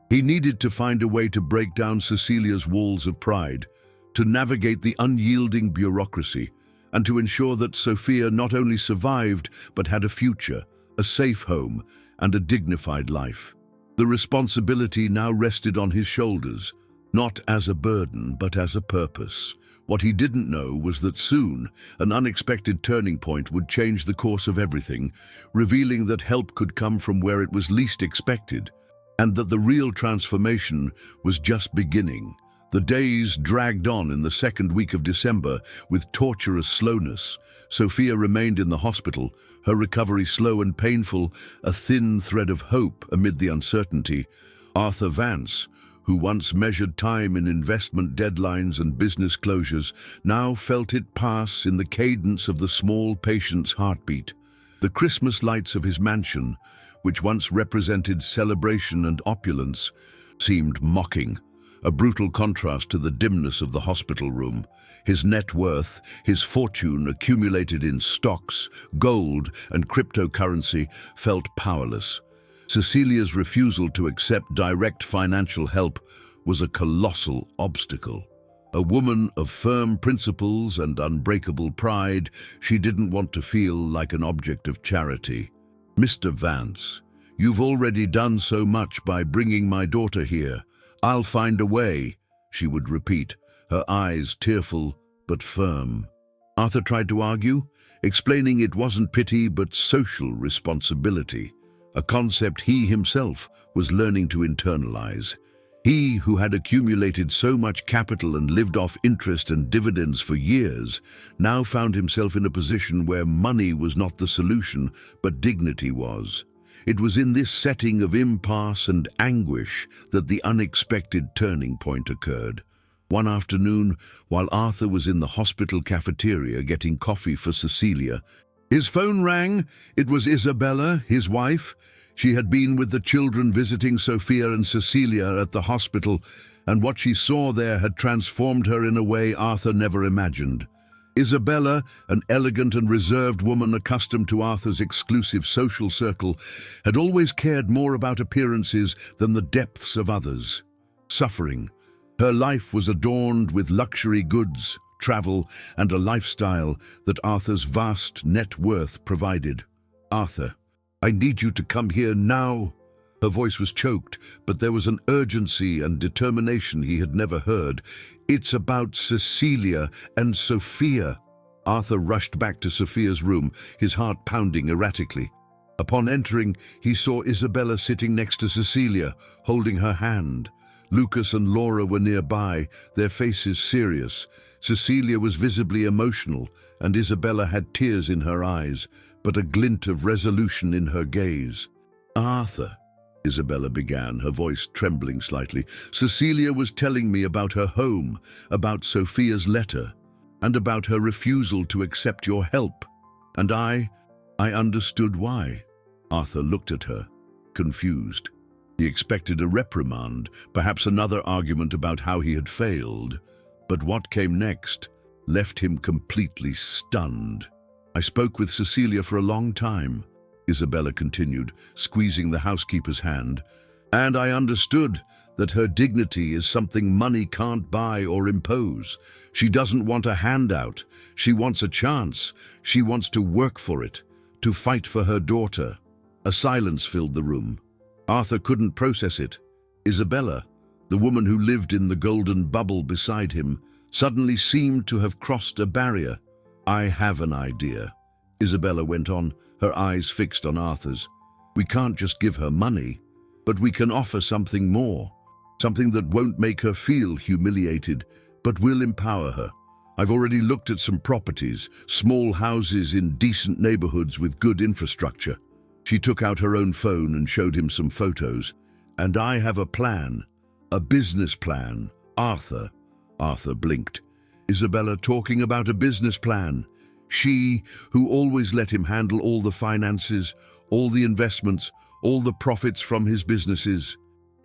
He needed to find a way to break down Cecilia's walls of pride, to navigate the unyielding bureaucracy, and to ensure that Sophia not only survived but had a future, a safe home, and a dignified life. The responsibility now rested on his shoulders, not as a burden but as a purpose. What he didn't know was that soon an unexpected turning point would change the course of everything, revealing that help could come from where it was least expected, and that the real transformation was just beginning. The days dragged on in the second week of December with torturous slowness. Sophia remained in the hospital, her recovery slow and painful, a thin thread of hope amid the uncertainty. Arthur Vance, who once measured time in investment deadlines and business closures, now felt it pass in the cadence of the small patient's heartbeat. The Christmas lights of his mansion, which once represented celebration and opulence, seemed mocking, a brutal contrast to the dimness of the hospital room. His net worth, his fortune accumulated in stocks, gold, and cryptocurrency, felt powerless. Cecilia's refusal to accept direct financial help was a colossal obstacle. A woman of firm principles and unbreakable pride, she didn't want to feel like an object of charity. "Mr. Vance, you've already done so much by bringing my daughter here. I'll find a way," she would repeat, her eyes tearful but firm. Arthur tried to argue, explaining it wasn't pity but social responsibility, a concept he himself was learning to internalize. He, who had accumulated so much capital and lived off interest and dividends for years, now found himself in a position where money was not the solution, but dignity was. It was in this setting of impasse and anguish that the unexpected turning point occurred. One afternoon, while Arthur was in the hospital cafeteria getting coffee for Cecilia, his phone rang. It was Isabella, his wife. She had been with the children visiting Sophia and Cecilia at the hospital, and what she saw there had transformed her in a way Arthur never imagined. Isabella, an elegant and reserved woman accustomed to Arthur's exclusive social circle, had always cared more about appearances than the depths of others' suffering. Her life was adorned with luxury goods, travel, and a lifestyle that Arthur's vast net worth provided. "Arthur, I need you to come here now." Her voice was choked, but there was an urgency and determination he had never heard. "It's about Cecilia and Sophia." Arthur rushed back to Sophia's room, his heart pounding erratically. Upon entering, he saw Isabella sitting next to Cecilia, holding her hand. Lucas and Laura were nearby, their faces serious. Cecilia was visibly emotional, and Isabella had tears in her eyes, but a glint of resolution in her gaze. "Arthur," Isabella began, her voice trembling slightly, "Cecilia was telling me about her home, about Sophia's letter, and about her refusal to accept your help. And I understood why." Arthur looked at her, confused. He expected a reprimand, perhaps another argument about how he had failed. But what came next left him completely stunned. "I spoke with Cecilia for a long time," Isabella continued, squeezing the housekeeper's hand, "and I understood that her dignity is something money can't buy or impose. She doesn't want a handout. She wants a chance. She wants to work for it, to fight for her daughter." A silence filled the room. Arthur couldn't process it. Isabella, the woman who lived in the golden bubble beside him, suddenly seemed to have crossed a barrier. "I have an idea," Isabella went on, her eyes fixed on Arthur's. "We can't just give her money, but we can offer something more. Something that won't make her feel humiliated, but will empower her. I've already looked at some properties, small houses in decent neighborhoods with good infrastructure." She took out her own phone and showed him some photos. "And I have a plan, a business plan, Arthur." Arthur blinked. Isabella talking about a business plan? She, who always let him handle all the finances, all the investments, all the profits from his businesses.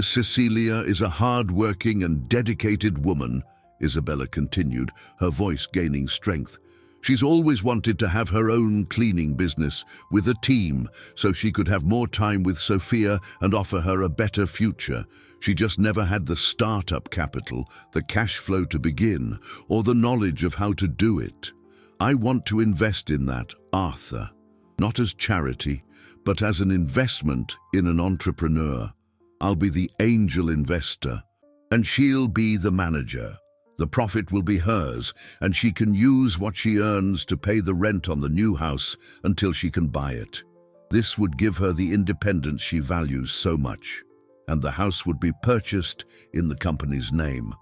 "Cecilia is a hard-working and dedicated woman," Isabella continued, her voice gaining strength. "She's always wanted to have her own cleaning business with a team so she could have more time with Sophia and offer her a better future. She just never had the startup capital, the cash flow to begin, or the knowledge of how to do it. I want to invest in that, Arthur, not as charity, but as an investment in an entrepreneur. I'll be the angel investor, and she'll be the manager. The profit will be hers, and she can use what she earns to pay the rent on the new house until she can buy it. This would give her the independence she values so much, and the house would be purchased in the company's name,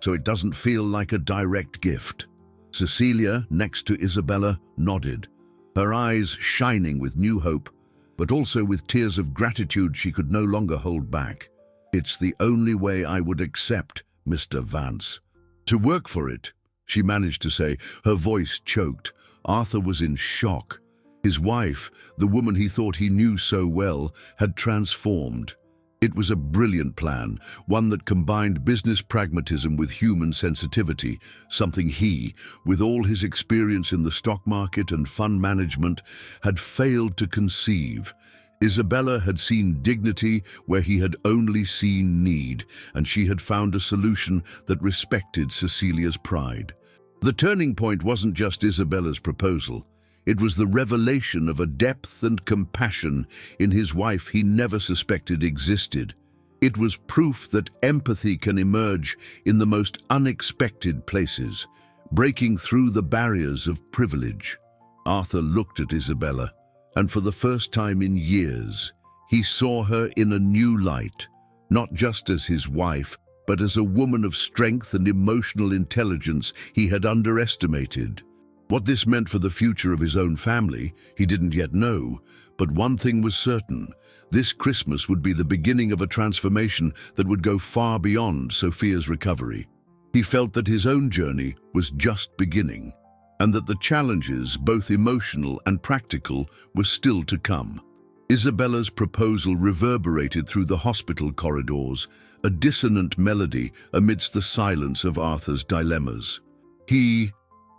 so it doesn't feel like a direct gift." Cecilia, next to Isabella, nodded, her eyes shining with new hope, but also with tears of gratitude she could no longer hold back. "It's the only way I would accept, Mr. Vance. To work for it," she managed to say, her voice choked. Arthur was in shock. His wife, the woman he thought he knew so well, had transformed. It was a brilliant plan, one that combined business pragmatism with human sensitivity, something he, with all his experience in the stock market and fund management, had failed to conceive. Isabella had seen dignity where he had only seen need, and she had found a solution that respected Cecilia's pride. The turning point wasn't just Isabella's proposal. It was the revelation of a depth and compassion in his wife he never suspected existed. It was proof that empathy can emerge in the most unexpected places, breaking through the barriers of privilege. Arthur looked at Isabella, and for the first time in years, he saw her in a new light, not just as his wife, but as a woman of strength and emotional intelligence he had underestimated. What this meant for the future of his own family, he didn't yet know, but one thing was certain: this Christmas would be the beginning of a transformation that would go far beyond Sophia's recovery. He felt that his own journey was just beginning, and that the challenges, both emotional and practical, were still to come. Isabella's proposal reverberated through the hospital corridors, a dissonant melody amidst the silence of Arthur's dilemmas. He,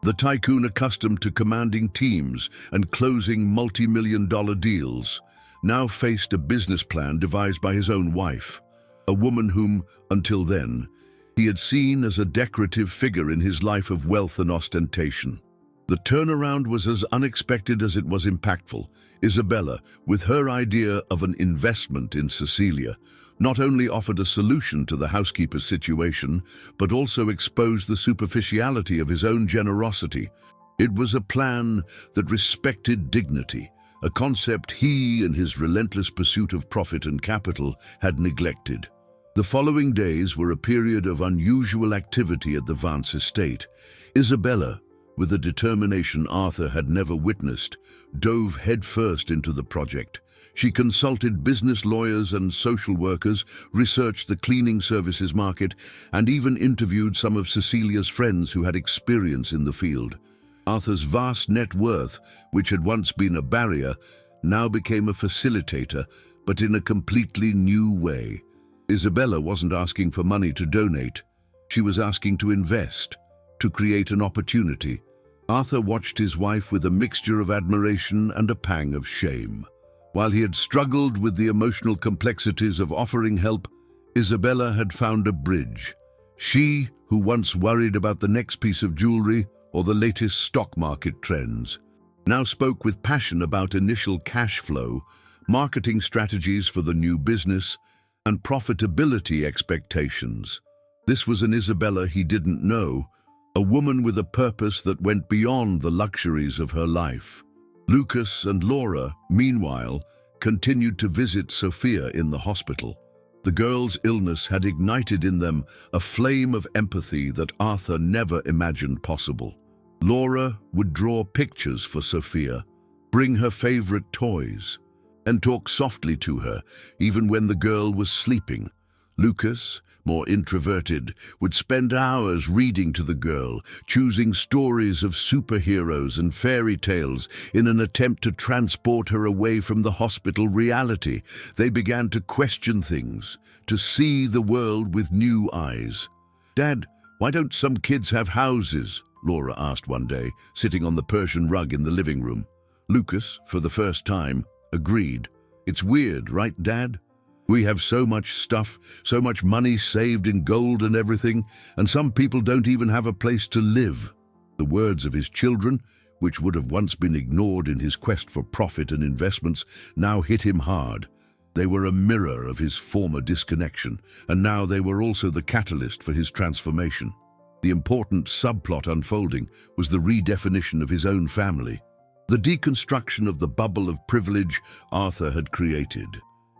the tycoon accustomed to commanding teams and closing multi-million-dollar deals, now faced a business plan devised by his own wife, a woman whom, until then, he had seen as a decorative figure in his life of wealth and ostentation. The turnaround was as unexpected as it was impactful. Isabella, with her idea of an investment in Cecilia, not only offered a solution to the housekeeper's situation, but also exposed the superficiality of his own generosity. It was a plan that respected dignity, a concept he, in his relentless pursuit of profit and capital, had neglected. The following days were a period of unusual activity at the Vance estate. Isabella, with a determination Arthur had never witnessed, dove headfirst into the project. She consulted business lawyers and social workers, researched the cleaning services market, and even interviewed some of Cecilia's friends who had experience in the field. Arthur's vast net worth, which had once been a barrier, now became a facilitator, but in a completely new way. Isabella wasn't asking for money to donate. She was asking to invest, to create an opportunity. Arthur watched his wife with a mixture of admiration and a pang of shame. While he had struggled with the emotional complexities of offering help, Isabella had found a bridge. She, who once worried about the next piece of jewelry or the latest stock market trends, now spoke with passion about initial cash flow, marketing strategies for the new business, and profitability expectations. This was an Isabella he didn't know, a woman with a purpose that went beyond the luxuries of her life. Lucas and Laura, meanwhile, continued to visit Sophia in the hospital. The girl's illness had ignited in them a flame of empathy that Arthur never imagined possible. Laura would draw pictures for Sophia, bring her favorite toys, and talk softly to her, even when the girl was sleeping. Lucas, more introverted, would spend hours reading to the girl, choosing stories of superheroes and fairy tales in an attempt to transport her away from the hospital reality. They began to question things, to see the world with new eyes. "Dad, why don't some kids have houses?" Laura asked one day, sitting on the Persian rug in the living room. Lucas, for the first time, agreed. "It's weird, right, Dad? We have so much stuff, so much money saved in gold and everything, and some people don't even have a place to live." The words of his children, which would have once been ignored in his quest for profit and investments, now hit him hard. They were a mirror of his former disconnection, and now they were also the catalyst for his transformation. The important subplot unfolding was the redefinition of his own family, the deconstruction of the bubble of privilege Arthur had created.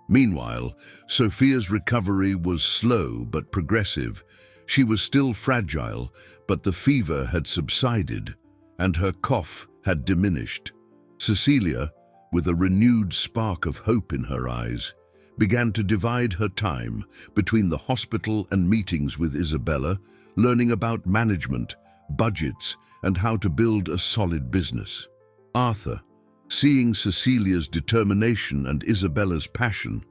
Meanwhile, Sophia's recovery was slow but progressive. She was still fragile, but the fever had subsided, and her cough had diminished. Cecilia, with a renewed spark of hope in her eyes, began to divide her time between the hospital and meetings with Isabella, learning about management, budgets, and how to build a solid business. Arthur, seeing Cecilia's determination and Isabella's passion,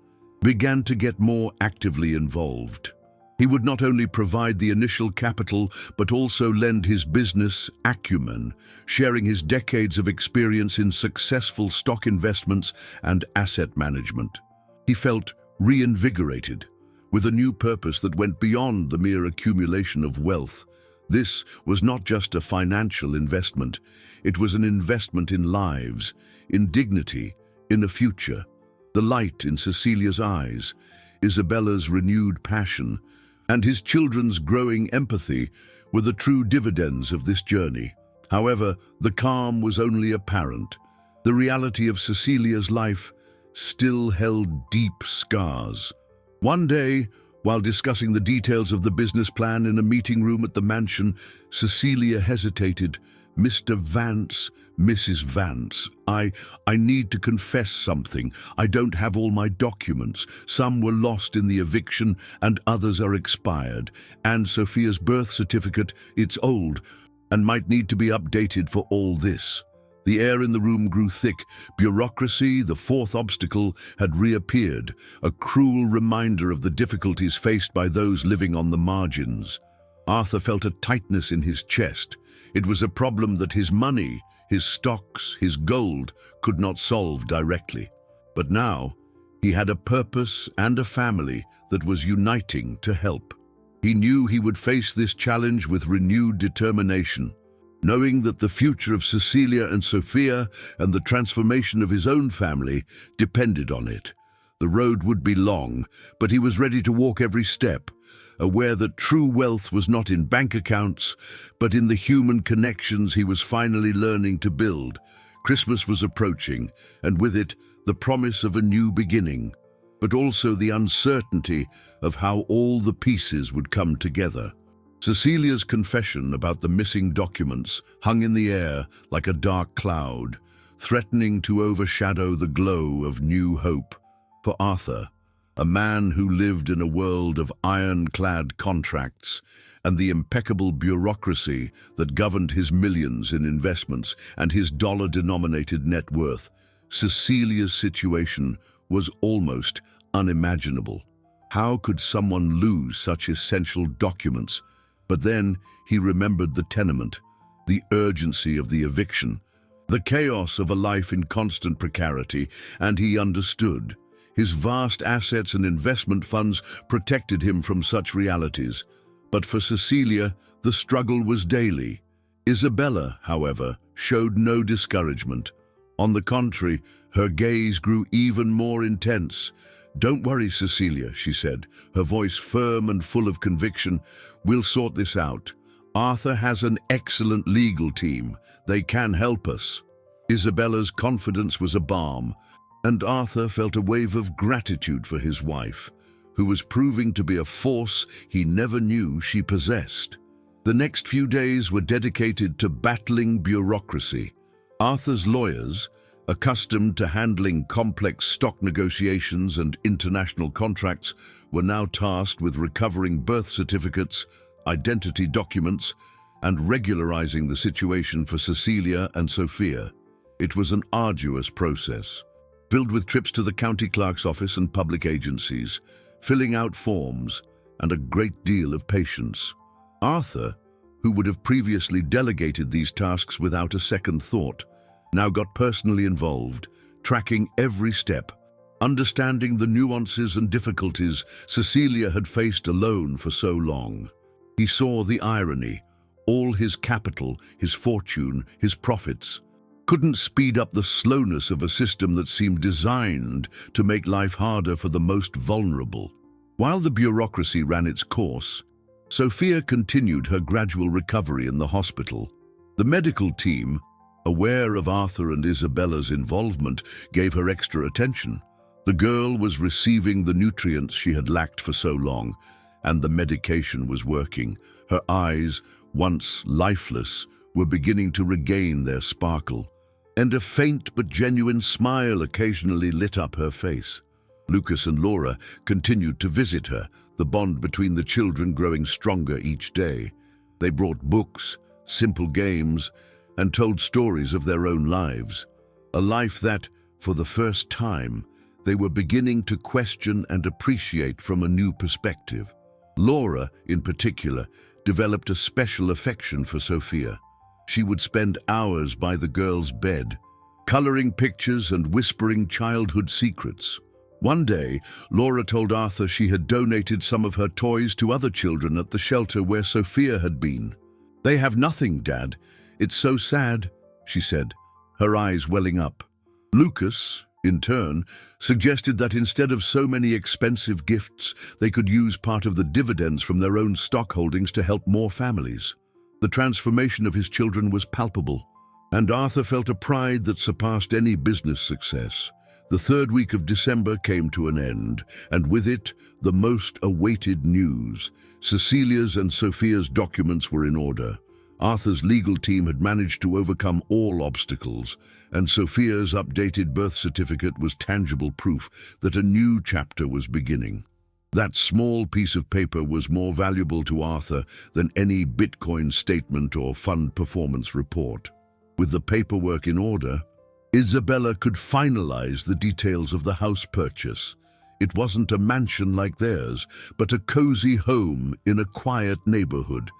began to get more actively involved. He would not only provide the initial capital, but also lend his business acumen, sharing his decades of experience in successful stock investments and asset management. He felt reinvigorated, with a new purpose that went beyond the mere accumulation of wealth. This was not just a financial investment, it was an investment in lives, in dignity, in a future. The light in Cecilia's eyes, Isabella's renewed passion, and his children's growing empathy were the true dividends of this journey. However, the calm was only apparent. The reality of Cecilia's life still held deep scars. One day, while discussing the details of the business plan in a meeting room at the mansion, Cecilia hesitated. "Mr. Vance, Mrs. Vance, I need to confess something. I don't have all my documents. Some were lost in the eviction and others are expired. And Sophia's birth certificate, it's old and might need to be updated for all this." The air in the room grew thick. Bureaucracy, the fourth obstacle, had reappeared, a cruel reminder of the difficulties faced by those living on the margins. Arthur felt a tightness in his chest. It was a problem that his money, his stocks, his gold could not solve directly. But now, he had a purpose and a family that was uniting to help. He knew he would face this challenge with renewed determination, knowing that the future of Cecilia and Sophia and the transformation of his own family depended on it. The road would be long, but he was ready to walk every step, aware that true wealth was not in bank accounts, but in the human connections he was finally learning to build. Christmas was approaching, and with it, the promise of a new beginning, but also the uncertainty of how all the pieces would come together. Cecilia's confession about the missing documents hung in the air like a dark cloud, threatening to overshadow the glow of new hope. For Arthur, a man who lived in a world of ironclad contracts and the impeccable bureaucracy that governed his millions in investments and his dollar-denominated net worth, Cecilia's situation was almost unimaginable. How could someone lose such essential documents? But then he remembered the tenement, the urgency of the eviction, the chaos of a life in constant precarity, and he understood. His vast assets and investment funds protected him from such realities. But for Cecilia, the struggle was daily. Isabella, however, showed no discouragement. On the contrary, her gaze grew even more intense. "Don't worry, Cecilia," she said, her voice firm and full of conviction. "We'll sort this out. Arthur has an excellent legal team. They can help us." Isabella's confidence was a balm, and Arthur felt a wave of gratitude for his wife, who was proving to be a force he never knew she possessed. The next few days were dedicated to battling bureaucracy. Arthur's lawyers, accustomed to handling complex stock negotiations and international contracts, were now tasked with recovering birth certificates, identity documents, and regularizing the situation for Cecilia and Sophia. It was an arduous process, filled with trips to the county clerk's office and public agencies, filling out forms, and a great deal of patience. Arthur, who would have previously delegated these tasks without a second thought, now got personally involved, tracking every step, understanding the nuances and difficulties Cecilia had faced alone for so long. He saw the irony. All his capital, his fortune, his profits couldn't speed up the slowness of a system that seemed designed to make life harder for the most vulnerable. While the bureaucracy ran its course, Sophia continued her gradual recovery in the hospital. The medical team, aware of Arthur and Isabella's involvement, gave her extra attention. The girl was receiving the nutrients she had lacked for so long, and the medication was working. Her eyes, once lifeless, were beginning to regain their sparkle, and a faint but genuine smile occasionally lit up her face. Lucas and Laura continued to visit her, the bond between the children growing stronger each day. They brought books, simple games, and told stories of their own lives, a life that, for the first time, they were beginning to question and appreciate from a new perspective. Laura, in particular, developed a special affection for Sophia. She would spend hours by the girl's bed, coloring pictures and whispering childhood secrets. One day, Laura told Arthur she had donated some of her toys to other children at the shelter where Sophia had been. "They have nothing, Dad. It's so sad," she said, her eyes welling up. Lucas, in turn, suggested that instead of so many expensive gifts, they could use part of the dividends from their own stock holdings to help more families. The transformation of his children was palpable, and Arthur felt a pride that surpassed any business success. The third week of December came to an end, and with it, the most awaited news. Cecilia's and Sophia's documents were in order. Arthur's legal team had managed to overcome all obstacles, and Sophia's updated birth certificate was tangible proof that a new chapter was beginning. That small piece of paper was more valuable to Arthur than any Bitcoin statement or fund performance report. With the paperwork in order, Isabella could finalize the details of the house purchase. It wasn't a mansion like theirs, but a cozy home in a quiet neighborhood,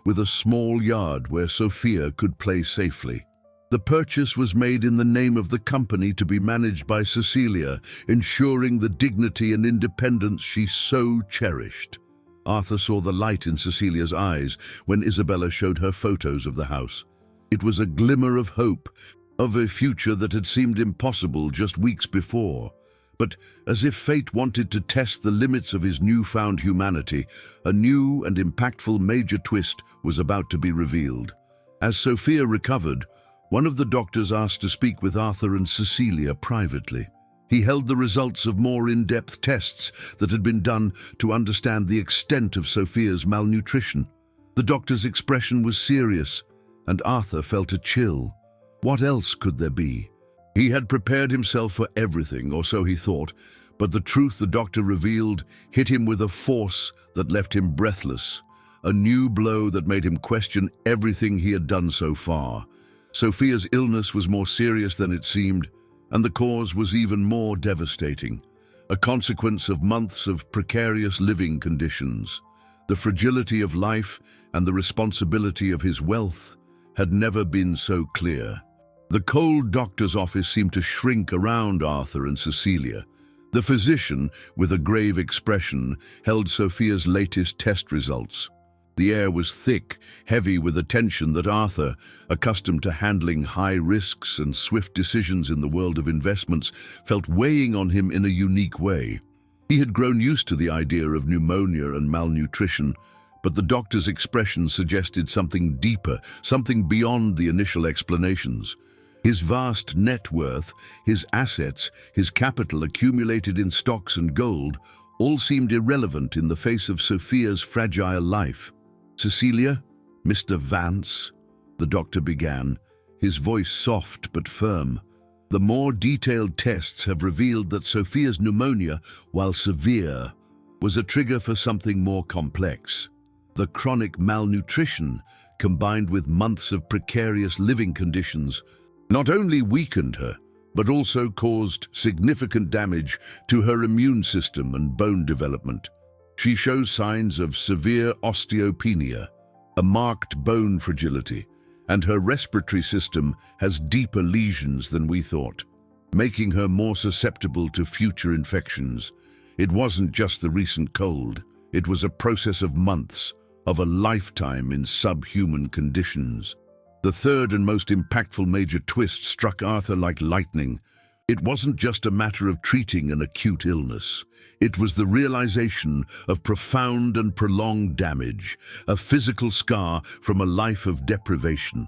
with a small yard where Sophia could play safely. The purchase was made in the name of the company to be managed by Cecilia, ensuring the dignity and independence she so cherished. Arthur saw the light in Cecilia's eyes when Isabella showed her photos of the house. It was a glimmer of hope, of a future that had seemed impossible just weeks before. But as if fate wanted to test the limits of his newfound humanity, a new and impactful major twist was about to be revealed. As Sophia recovered, one of the doctors asked to speak with Arthur and Cecilia privately. He held the results of more in-depth tests that had been done to understand the extent of Sophia's malnutrition. The doctor's expression was serious, and Arthur felt a chill. What else could there be? He had prepared himself for everything, or so he thought, but the truth the doctor revealed hit him with a force that left him breathless, a new blow that made him question everything he had done so far. Sophia's illness was more serious than it seemed, and the cause was even more devastating, a consequence of months of precarious living conditions. The fragility of life and the responsibility of his wealth had never been so clear. The cold doctor's office seemed to shrink around Arthur and Cecilia. The physician, with a grave expression, held Sophia's latest test results. The air was thick, heavy with a tension that Arthur, accustomed to handling high risks and swift decisions in the world of investments, felt weighing on him in a unique way. He had grown used to the idea of pneumonia and malnutrition, but the doctor's expression suggested something deeper, something beyond the initial explanations. His vast net worth, his assets, his capital accumulated in stocks and gold, all seemed irrelevant in the face of Sophia's fragile life. "Cecilia, Mr. Vance," the doctor began, his voice soft but firm. "The more detailed tests have revealed that Sophia's pneumonia, while severe, was a trigger for something more complex. The chronic malnutrition, combined with months of precarious living conditions, not only weakened her, but also caused significant damage to her immune system and bone development. She shows signs of severe osteopenia, a marked bone fragility, and her respiratory system has deeper lesions than we thought, making her more susceptible to future infections. It wasn't just the recent cold, it was a process of months, of a lifetime in subhuman conditions." The third and most impactful major twist struck Arthur like lightning. It wasn't just a matter of treating an acute illness. It was the realization of profound and prolonged damage, a physical scar from a life of deprivation.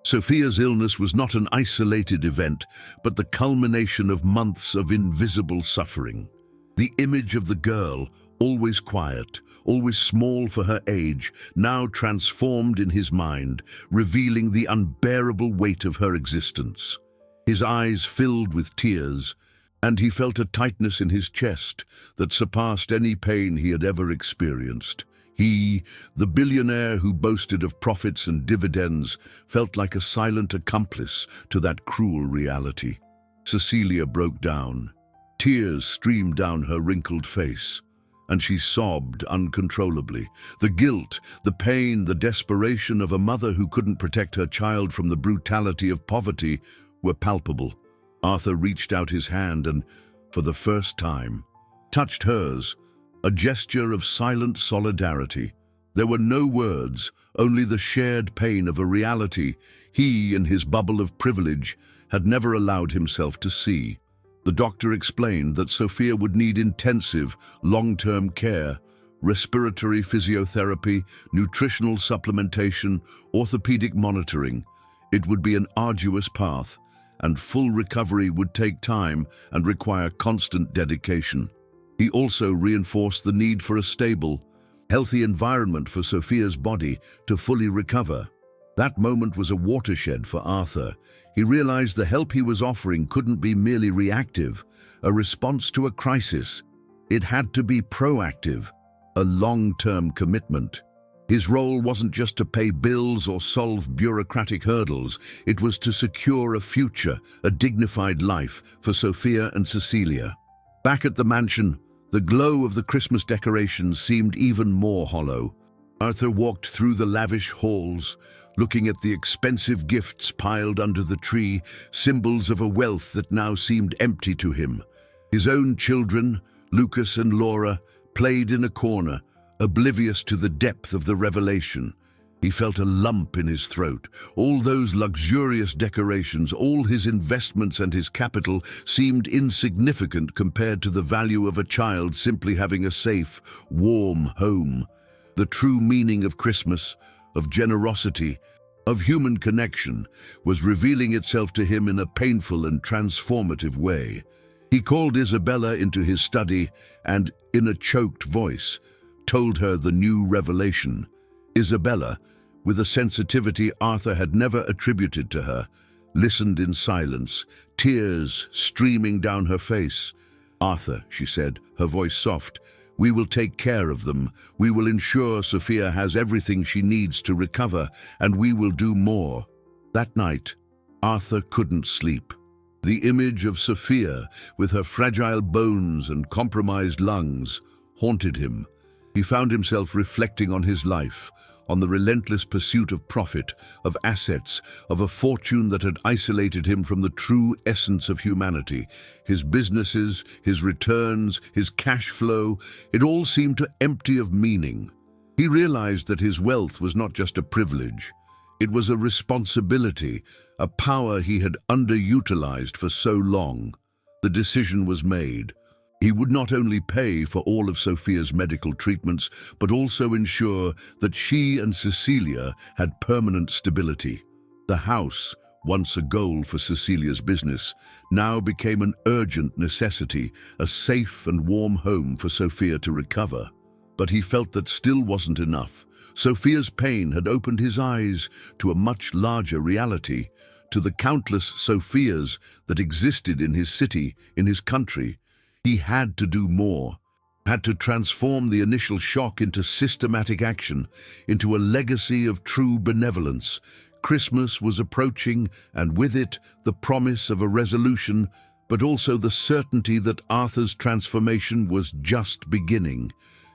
Sophia's illness was not an isolated event, but the culmination of months of invisible suffering. The image of the girl, always quiet, always small for her age, now transformed in his mind, revealing the unbearable weight of her existence. His eyes filled with tears, and he felt a tightness in his chest that surpassed any pain he had ever experienced. He, the billionaire who boasted of profits and dividends, felt like a silent accomplice to that cruel reality. Cecilia broke down. Tears streamed down her wrinkled face, and she sobbed uncontrollably. The guilt, the pain, the desperation of a mother who couldn't protect her child from the brutality of poverty were palpable. Arthur reached out his hand and, for the first time, touched hers, a gesture of silent solidarity. There were no words, only the shared pain of a reality he, in his bubble of privilege, had never allowed himself to see. The doctor explained that Sophia would need intensive, long-term care, respiratory physiotherapy, nutritional supplementation, orthopedic monitoring. It would be an arduous path, and full recovery would take time and require constant dedication. He also reinforced the need for a stable, healthy environment for Sophia's body to fully recover. That moment was a watershed for Arthur. He realized the help he was offering couldn't be merely reactive, a response to a crisis. It had to be proactive, a long-term commitment. His role wasn't just to pay bills or solve bureaucratic hurdles. It was to secure a future, a dignified life for Sophia and Cecilia. Back at the mansion, the glow of the Christmas decorations seemed even more hollow. Arthur walked through the lavish halls, looking at the expensive gifts piled under the tree, symbols of a wealth that now seemed empty to him. His own children, Lucas and Laura, played in a corner, oblivious to the depth of the revelation. He felt a lump in his throat. All those luxurious decorations, all his investments and his capital seemed insignificant compared to the value of a child simply having a safe, warm home. The true meaning of Christmas, of generosity, of human connection, was revealing itself to him in a painful and transformative way. He called Isabella into his study and, in a choked voice, told her the new revelation. Isabella, with a sensitivity Arthur had never attributed to her, listened in silence, tears streaming down her face. "Arthur," she said, her voice soft, "we will take care of them. We will ensure Sophia has everything she needs to recover, and we will do more." That night, Arthur couldn't sleep. The image of Sophia, with her fragile bones and compromised lungs, haunted him. He found himself reflecting on his life, on the relentless pursuit of profit, of assets, of a fortune that had isolated him from the true essence of humanity. His businesses, his returns, his cash flow, it all seemed to empty of meaning. He realized that his wealth was not just a privilege. It was a responsibility, a power he had underutilized for so long. The decision was made. He would not only pay for all of Sophia's medical treatments, but also ensure that she and Cecilia had permanent stability. The house, once a goal for Cecilia's business, now became an urgent necessity, a safe and warm home for Sophia to recover. But he felt that still wasn't enough. Sophia's pain had opened his eyes to a much larger reality, to the countless Sophias that existed in his city, in his country. He had to do more, had to transform the initial shock into systematic action, into a legacy of true benevolence. Christmas was approaching, and with it the promise of a resolution, but also the certainty that Arthur's transformation was just beginning,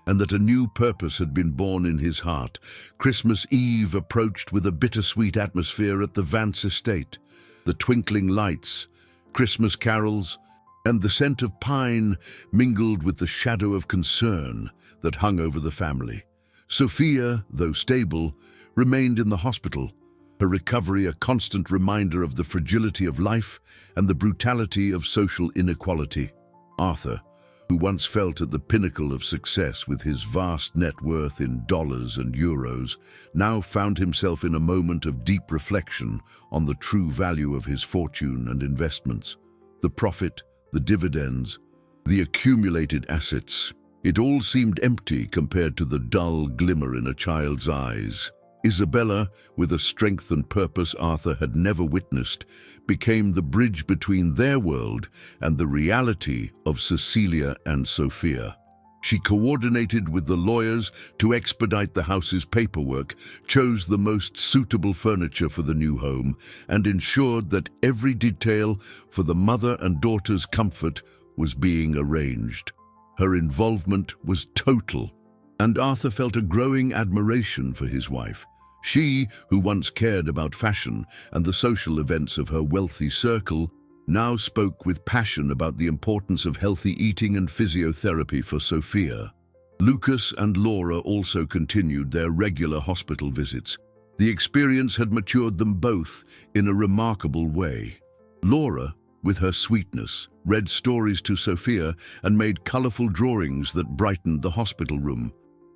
and that a new purpose had been born in his heart. Christmas Eve approached with a bittersweet atmosphere at the Vance estate. The twinkling lights, Christmas carols, and the scent of pine mingled with the shadow of concern that hung over the family. Sophia, though stable, remained in the hospital, her recovery a constant reminder of the fragility of life and the brutality of social inequality. Arthur, who once felt at the pinnacle of success with his vast net worth in dollars and euros, now found himself in a moment of deep reflection on the true value of his fortune and investments. The profit, the dividends, the accumulated assets. It all seemed empty compared to the dull glimmer in a child's eyes. Isabella, with a strength and purpose Arthur had never witnessed, became the bridge between their world and the reality of Cecilia and Sophia. She coordinated with the lawyers to expedite the house's paperwork, chose the most suitable furniture for the new home, and ensured that every detail for the mother and daughter's comfort was being arranged. Her involvement was total, and Arthur felt a growing admiration for his wife. She, who once cared about fashion and the social events of her wealthy circle, now spoke with passion about the importance of healthy eating and physiotherapy for Sophia. Lucas and Laura also continued their regular hospital visits. The experience had matured them both in a remarkable way. Laura, with her sweetness, read stories to Sophia and made colorful drawings that brightened the hospital room.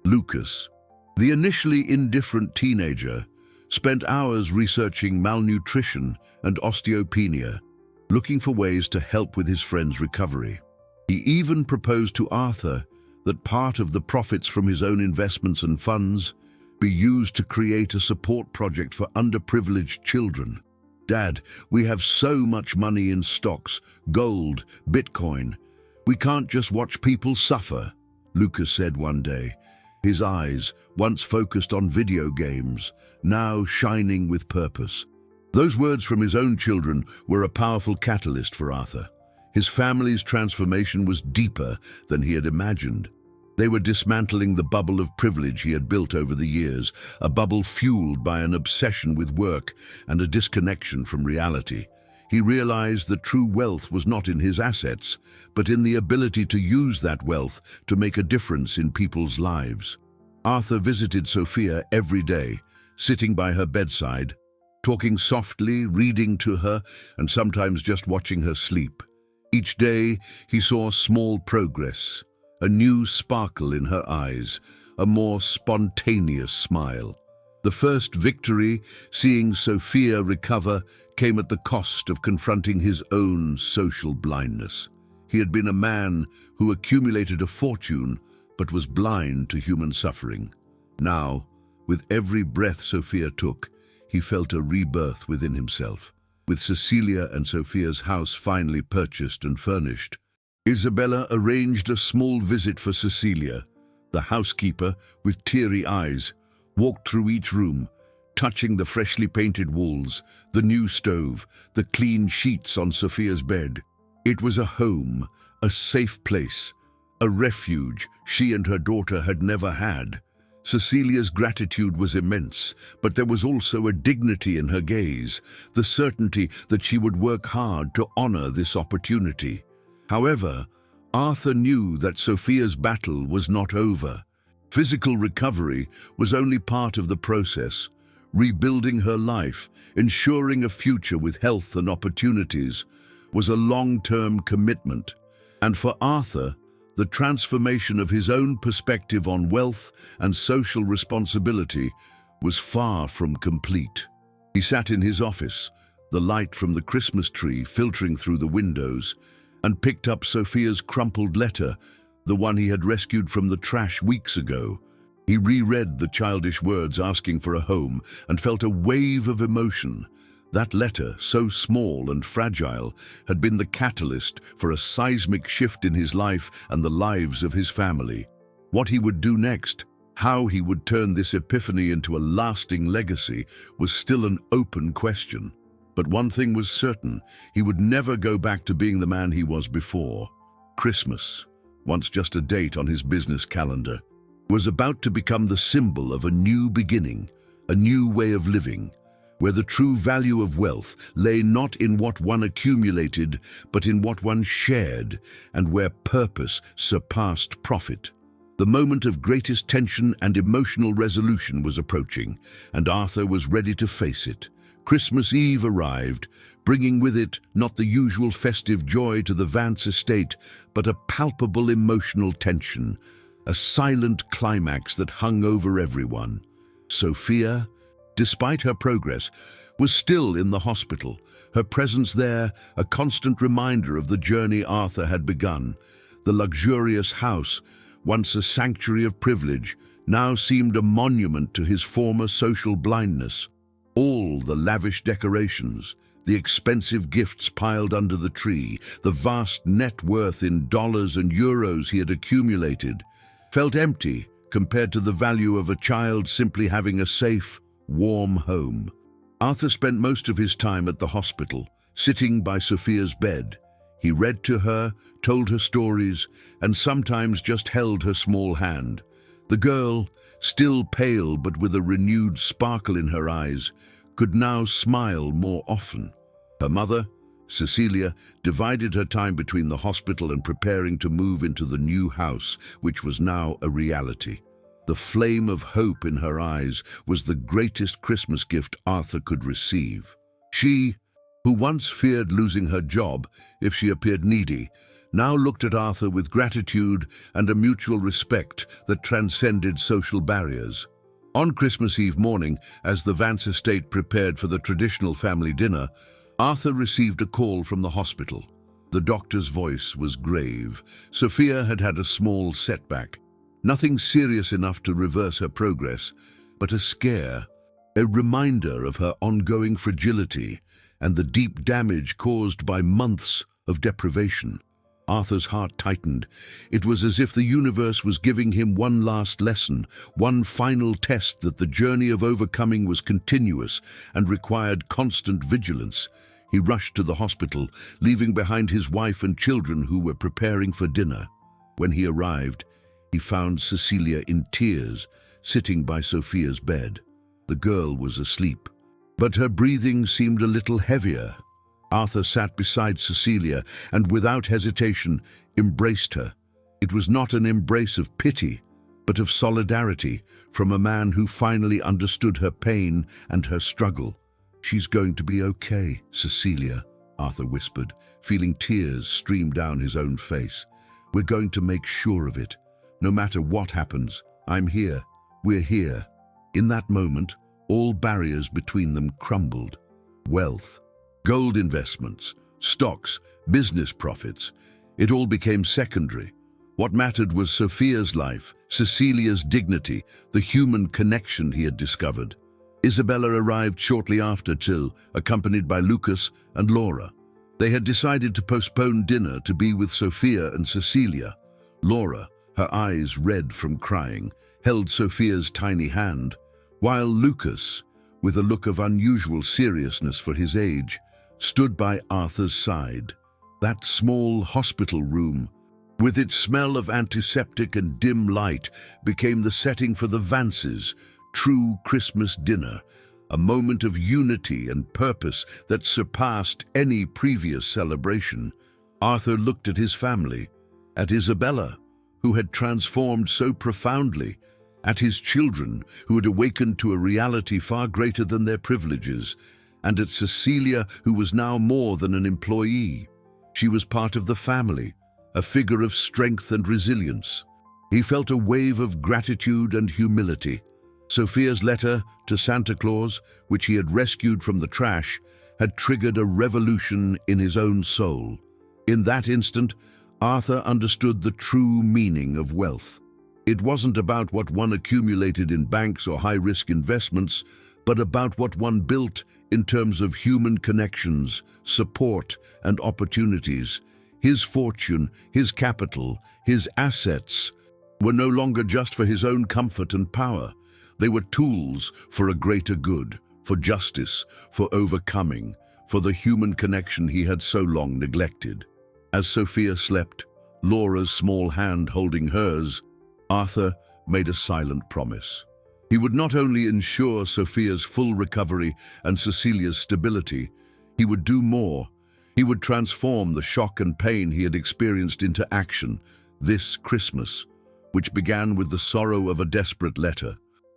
Lucas, the initially indifferent teenager, spent hours researching malnutrition and osteopenia, looking for ways to help with his friend's recovery. He even proposed to Arthur that part of the profits from his own investments and funds be used to create a support project for underprivileged children. "Dad, we have so much money in stocks, gold, Bitcoin. We can't just watch people suffer," Lucas said one day, his eyes, once focused on video games, now shining with purpose. Those words from his own children were a powerful catalyst for Arthur. His family's transformation was deeper than he had imagined. They were dismantling the bubble of privilege he had built over the years, a bubble fueled by an obsession with work and a disconnection from reality. He realized that true wealth was not in his assets, but in the ability to use that wealth to make a difference in people's lives. Arthur visited Sophia every day, sitting by her bedside, talking softly, reading to her, and sometimes just watching her sleep. Each day, he saw small progress, a new sparkle in her eyes, a more spontaneous smile. The first victory, seeing Sophia recover, came at the cost of confronting his own social blindness. He had been a man who accumulated a fortune, but was blind to human suffering. Now, with every breath Sophia took, he felt a rebirth within himself. With Cecilia and Sophia's house finally purchased and furnished, Isabella arranged a small visit for Cecilia. The housekeeper, with teary eyes, walked through each room, touching the freshly painted walls, the new stove, the clean sheets on Sophia's bed. It was a home, a safe place, a refuge she and her daughter had never had. Cecilia's gratitude was immense, but there was also a dignity in her gaze, the certainty that she would work hard to honor this opportunity. However, Arthur knew that Sophia's battle was not over. Physical recovery was only part of the process. Rebuilding her life, ensuring a future with health and opportunities, was a long-term commitment. And for Arthur, The transformation of his own perspective on wealth and social responsibility was far from complete. He sat in his office, the light from the Christmas tree filtering through the windows, and picked up Sophia's crumpled letter, the one he had rescued from the trash weeks ago. He reread the childish words asking for a home and felt a wave of emotion. That letter, so small and fragile, had been the catalyst for a seismic shift in his life and the lives of his family. What he would do next, how he would turn this epiphany into a lasting legacy, was still an open question. But one thing was certain: he would never go back to being the man he was before. Christmas, once just a date on his business calendar, was about to become the symbol of a new beginning, a new way of living, where the true value of wealth lay not in what one accumulated, but in what one shared, and where purpose surpassed profit. The moment of greatest tension and emotional resolution was approaching, and Arthur was ready to face it. Christmas Eve arrived, bringing with it not the usual festive joy to the Vance estate, but a palpable emotional tension, a silent climax that hung over everyone. Sophia, despite her progress, was still in the hospital, her presence there a constant reminder of the journey Arthur had begun. The luxurious house, once a sanctuary of privilege, now seemed a monument to his former social blindness. All the lavish decorations, the expensive gifts piled under the tree, the vast net worth in dollars and euros he had accumulated, felt empty compared to the value of a child simply having a safe, warm home. Arthur spent most of his time at the hospital, sitting by Sophia's bed. He read to her, told her stories, and sometimes just held her small hand. The girl, still pale but with a renewed sparkle in her eyes, could now smile more often. Her mother, Cecilia, divided her time between the hospital and preparing to move into the new house, which was now a reality. The flame of hope in her eyes was the greatest Christmas gift Arthur could receive. She, who once feared losing her job if she appeared needy, now looked at Arthur with gratitude and a mutual respect that transcended social barriers. On Christmas Eve morning, as the Vance estate prepared for the traditional family dinner, Arthur received a call from the hospital. The doctor's voice was grave. Sophia had had a small setback. Nothing serious enough to reverse her progress, but a scare, a reminder of her ongoing fragility and the deep damage caused by months of deprivation. Arthur's heart tightened. It was as if the universe was giving him one last lesson, one final test that the journey of overcoming was continuous and required constant vigilance. He rushed to the hospital, leaving behind his wife and children who were preparing for dinner. When he arrived, he found Cecilia in tears, sitting by Sophia's bed. The girl was asleep, but her breathing seemed a little heavier. Arthur sat beside Cecilia and, without hesitation, embraced her. It was not an embrace of pity, but of solidarity from a man who finally understood her pain and her struggle. "She's going to be okay, Cecilia," Arthur whispered, feeling tears stream down his own face. "We're going to make sure of it. No matter what happens, I'm here. We're here." In that moment, all barriers between them crumbled. Wealth, gold investments, stocks, business profits, it all became secondary. What mattered was Sophia's life, Cecilia's dignity, the human connection he had discovered. Isabella arrived shortly after too, accompanied by Lucas and Laura. They had decided to postpone dinner to be with Sophia and Cecilia. Laura, her eyes red from crying, held Sophia's tiny hand, while Lucas, with a look of unusual seriousness for his age, stood by Arthur's side. That small hospital room, with its smell of antiseptic and dim light, became the setting for the Vances' true Christmas dinner, a moment of unity and purpose that surpassed any previous celebration. Arthur looked at his family, at Isabella, who had transformed so profoundly, at his children, who had awakened to a reality far greater than their privileges, and at Cecilia, who was now more than an employee. She was part of the family, a figure of strength and resilience. He felt a wave of gratitude and humility. Sophia's letter to Santa Claus, which he had rescued from the trash, had triggered a revolution in his own soul. In that instant, Arthur understood the true meaning of wealth. It wasn't about what one accumulated in banks or high-risk investments, but about what one built in terms of human connections, support, and opportunities. His fortune, his capital, his assets were no longer just for his own comfort and power. They were tools for a greater good, for justice, for overcoming, for the human connection he had so long neglected. As Sophia slept, Laura's small hand holding hers, Arthur made a silent promise. He would not only ensure Sophia's full recovery and Cecilia's stability, he would do more. He would transform the shock and pain he had experienced into action. This Christmas, which began with the sorrow of a desperate letter,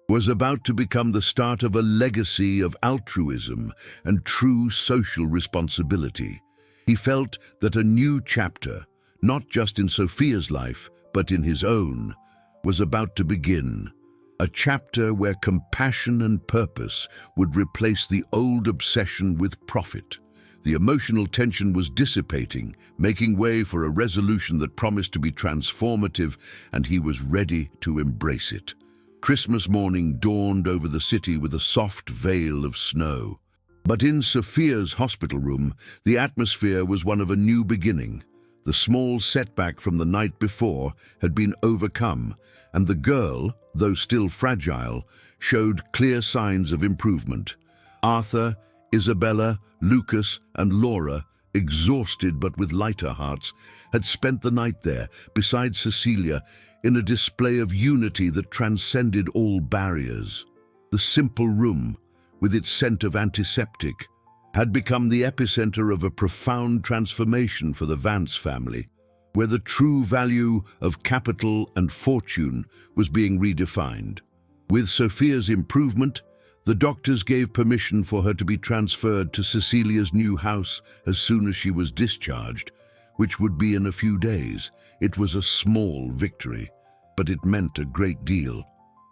was about to become the start of a legacy of altruism and true social responsibility. He felt that a new chapter, not just in Sophia's life, but in his own, was about to begin. A chapter where compassion and purpose would replace the old obsession with profit. The emotional tension was dissipating, making way for a resolution that promised to be transformative, and he was ready to embrace it. Christmas morning dawned over the city with a soft veil of snow. But in Sophia's hospital room, the atmosphere was one of a new beginning. The small setback from the night before had been overcome, and the girl, though still fragile, showed clear signs of improvement. Arthur, Isabella, Lucas, and Laura, exhausted but with lighter hearts, had spent the night there, beside Cecilia, in a display of unity that transcended all barriers. The simple room, with its scent of antiseptic, had become the epicenter of a profound transformation for the Vance family, where the true value of capital and fortune was being redefined. With Sophia's improvement, the doctors gave permission for her to be transferred to Cecilia's new house as soon as she was discharged, which would be in a few days. It was a small victory, but it meant a great deal.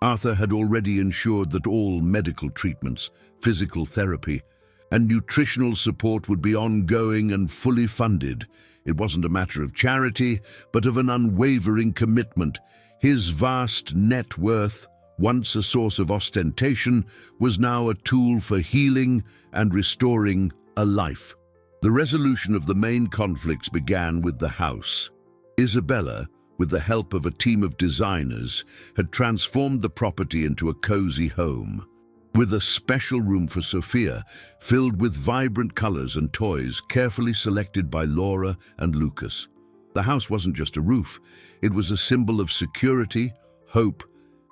Arthur had already ensured that all medical treatments, physical therapy, and nutritional support would be ongoing and fully funded. It wasn't a matter of charity, but of an unwavering commitment. His vast net worth, once a source of ostentation, was now a tool for healing and restoring a life. The resolution of the main conflicts began with the house. Isabella, with the help of a team of designers, had transformed the property into a cozy home, with a special room for Sophia, filled with vibrant colors and toys carefully selected by Laura and Lucas. The house wasn't just a roof, it was a symbol of security, hope,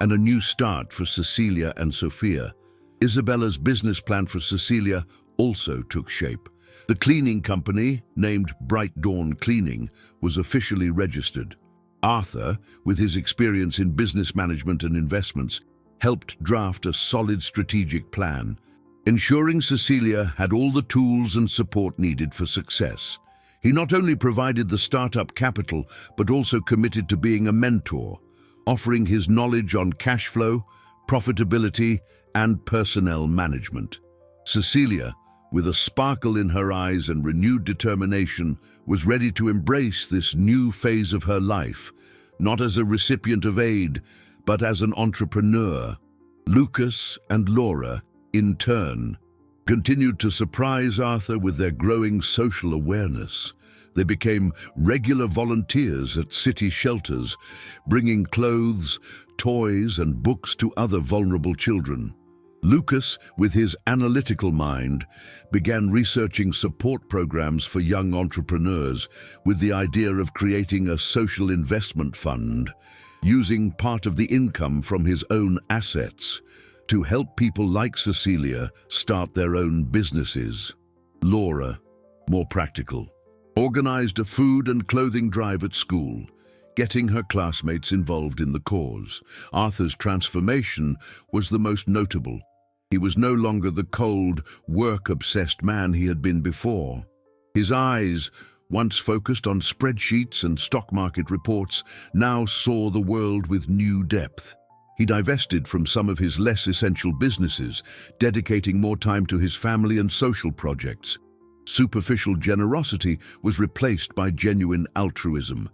and a new start for Cecilia and Sophia. Isabella's business plan for Cecilia also took shape. The cleaning company, named Bright Dawn Cleaning, was officially registered. Arthur, with his experience in business management and investments, helped draft a solid strategic plan, ensuring Cecilia had all the tools and support needed for success. He not only provided the startup capital, but also committed to being a mentor, offering his knowledge on cash flow, profitability, and personnel management. Cecilia, with a sparkle in her eyes and renewed determination, was ready to embrace this new phase of her life, not as a recipient of aid, but as an entrepreneur. Lucas and Laura, in turn, continued to surprise Arthur with their growing social awareness. They became regular volunteers at city shelters, bringing clothes, toys, and books to other vulnerable children. Lucas, with his analytical mind, began researching support programs for young entrepreneurs with the idea of creating a social investment fund, using part of the income from his own assets to help people like Cecilia start their own businesses. Laura, more practical, organized a food and clothing drive at school, getting her classmates involved in the cause. Arthur's transformation was the most notable. He was no longer the cold, work-obsessed man he had been before. His eyes once focused on spreadsheets and stock market reports, now saw the world with new depth. He divested from some of his less essential businesses, dedicating more time to his family and social projects. Superficial generosity was replaced by genuine altruism,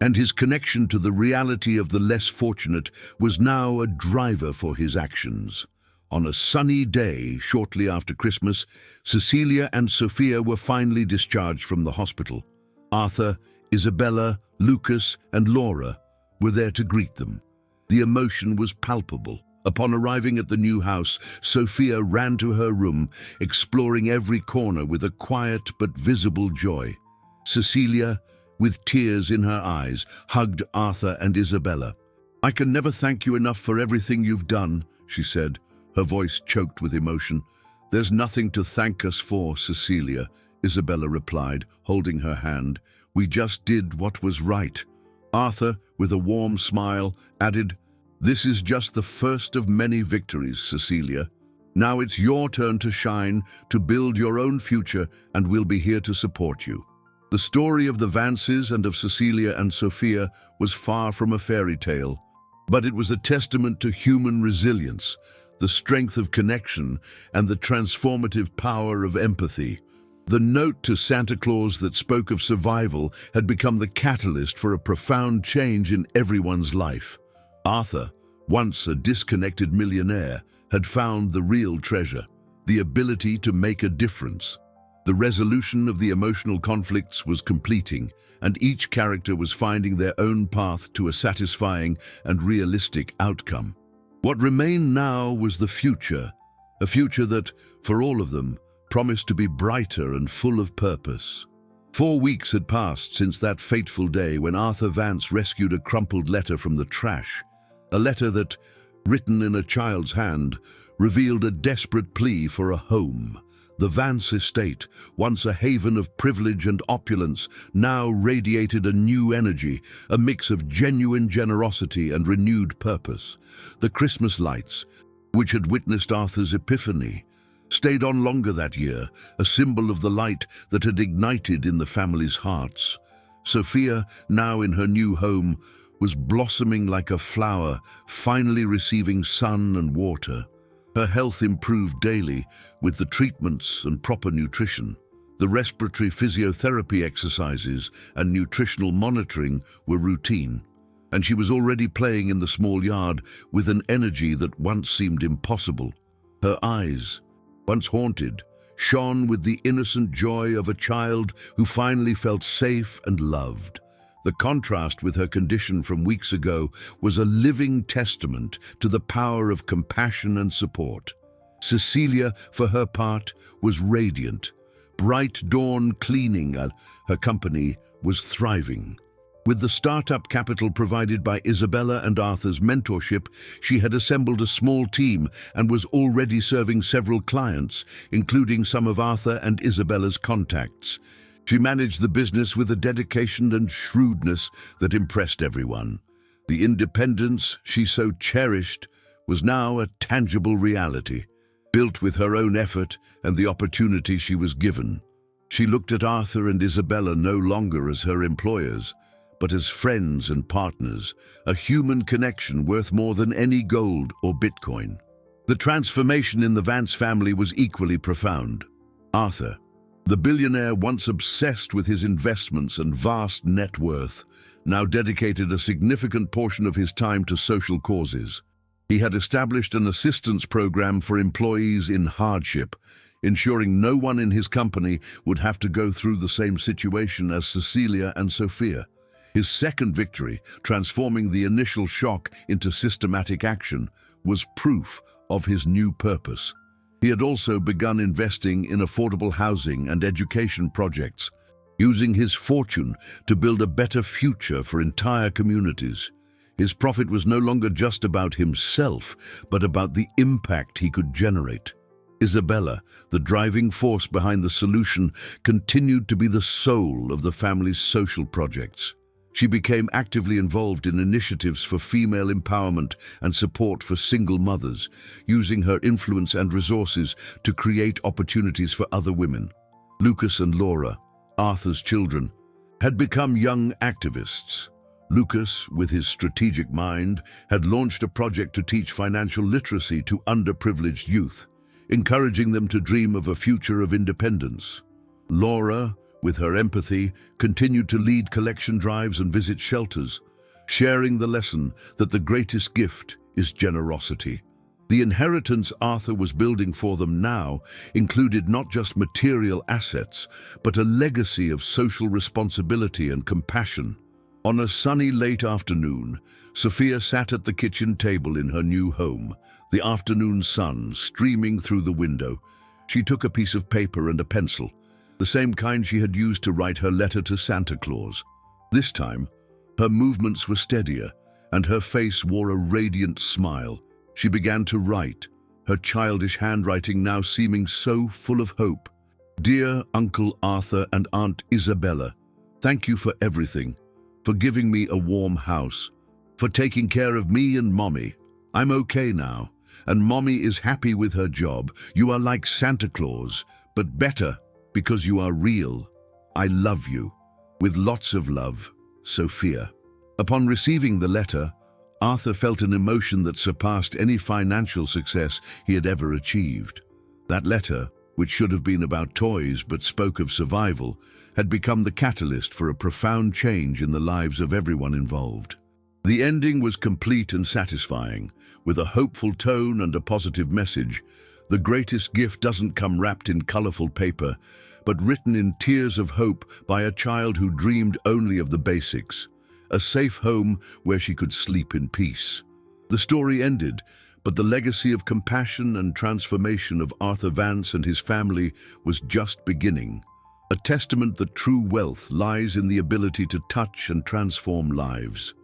and his connection to the reality of the less fortunate was now a driver for his actions. On a sunny day shortly after Christmas, Cecilia and Sophia were finally discharged from the hospital. Arthur, Isabella, Lucas, and Laura were there to greet them. The emotion was palpable. Upon arriving at the new house, Sophia ran to her room, exploring every corner with a quiet but visible joy. Cecilia, with tears in her eyes, hugged Arthur and Isabella. "I can never thank you enough for everything you've done," she said, her voice choked with emotion. "There's nothing to thank us for, Cecilia," Isabella replied, holding her hand. "We just did what was right." Arthur, with a warm smile, added, "This is just the first of many victories, Cecilia. Now it's your turn to shine, to build your own future, and we'll be here to support you." The story of the Vances and of Cecilia and Sophia was far from a fairy tale, but it was a testament to human resilience, the strength of connection, and the transformative power of empathy. The note to Santa Claus that spoke of survival had become the catalyst for a profound change in everyone's life. Arthur, once a disconnected millionaire, had found the real treasure, the ability to make a difference. The resolution of the emotional conflicts was completing, and each character was finding their own path to a satisfying and realistic outcome. What remained now was the future, a future that, for all of them, promised to be brighter and full of purpose. 4 weeks had passed since that fateful day when Arthur Vance rescued a crumpled letter from the trash, a letter that, written in a child's hand, revealed a desperate plea for a home. The Vance estate, once a haven of privilege and opulence, now radiated a new energy, a mix of genuine generosity and renewed purpose. The Christmas lights, which had witnessed Arthur's epiphany, stayed on longer that year, a symbol of the light that had ignited in the family's hearts. Sophia, now in her new home, was blossoming like a flower, finally receiving sun and water. Her health improved daily with the treatments and proper nutrition. The respiratory physiotherapy exercises and nutritional monitoring were routine, and she was already playing in the small yard with an energy that once seemed impossible. Her eyes, once haunted, shone with the innocent joy of a child who finally felt safe and loved. The contrast with her condition from weeks ago was a living testament to the power of compassion and support. Cecilia, for her part, was radiant. Bright Dawn Cleaning, her company, was thriving. With the startup capital provided by Isabella and Arthur's mentorship, she had assembled a small team and was already serving several clients, including some of Arthur and Isabella's contacts. She managed the business with a dedication and shrewdness that impressed everyone. The independence she so cherished was now a tangible reality, built with her own effort and the opportunity she was given. She looked at Arthur and Isabella no longer as her employers, but as friends and partners, a human connection worth more than any gold or Bitcoin. The transformation in the Vance family was equally profound. Arthur, the billionaire once obsessed with his investments and vast net worth, now dedicated a significant portion of his time to social causes. He had established an assistance program for employees in hardship, ensuring no one in his company would have to go through the same situation as Cecilia and Sophia. His second victory, transforming the initial shock into systematic action, was proof of his new purpose. He had also begun investing in affordable housing and education projects, using his fortune to build a better future for entire communities. His profit was no longer just about himself, but about the impact he could generate. Isabella, the driving force behind the solution, continued to be the soul of the family's social projects. She became actively involved in initiatives for female empowerment and support for single mothers, using her influence and resources to create opportunities for other women. Lucas and Laura, Arthur's children, had become young activists. Lucas, with his strategic mind, had launched a project to teach financial literacy to underprivileged youth, encouraging them to dream of a future of independence. Laura, with her empathy, continued to lead collection drives and visit shelters, sharing the lesson that the greatest gift is generosity. The inheritance Arthur was building for them now included not just material assets, but a legacy of social responsibility and compassion. On a sunny late afternoon, Sophia sat at the kitchen table in her new home, the afternoon sun streaming through the window. She took a piece of paper and a pencil, the same kind she had used to write her letter to Santa Claus. This time, her movements were steadier, and her face wore a radiant smile. She began to write, her childish handwriting now seeming so full of hope. "Dear Uncle Arthur and Aunt Isabella, thank you for everything. For giving me a warm house, for taking care of me and Mommy. I'm okay now, and Mommy is happy with her job. You are like Santa Claus, but better because you are real. I love you. With lots of love, Sophia." Upon receiving the letter, Arthur felt an emotion that surpassed any financial success he had ever achieved. That letter, which should have been about toys but spoke of survival, had become the catalyst for a profound change in the lives of everyone involved. The ending was complete and satisfying, with a hopeful tone and a positive message. The greatest gift doesn't come wrapped in colorful paper, but written in tears of hope by a child who dreamed only of the basics, a safe home where she could sleep in peace. The story ended, but the legacy of compassion and transformation of Arthur Vance and his family was just beginning. A testament that true wealth lies in the ability to touch and transform lives.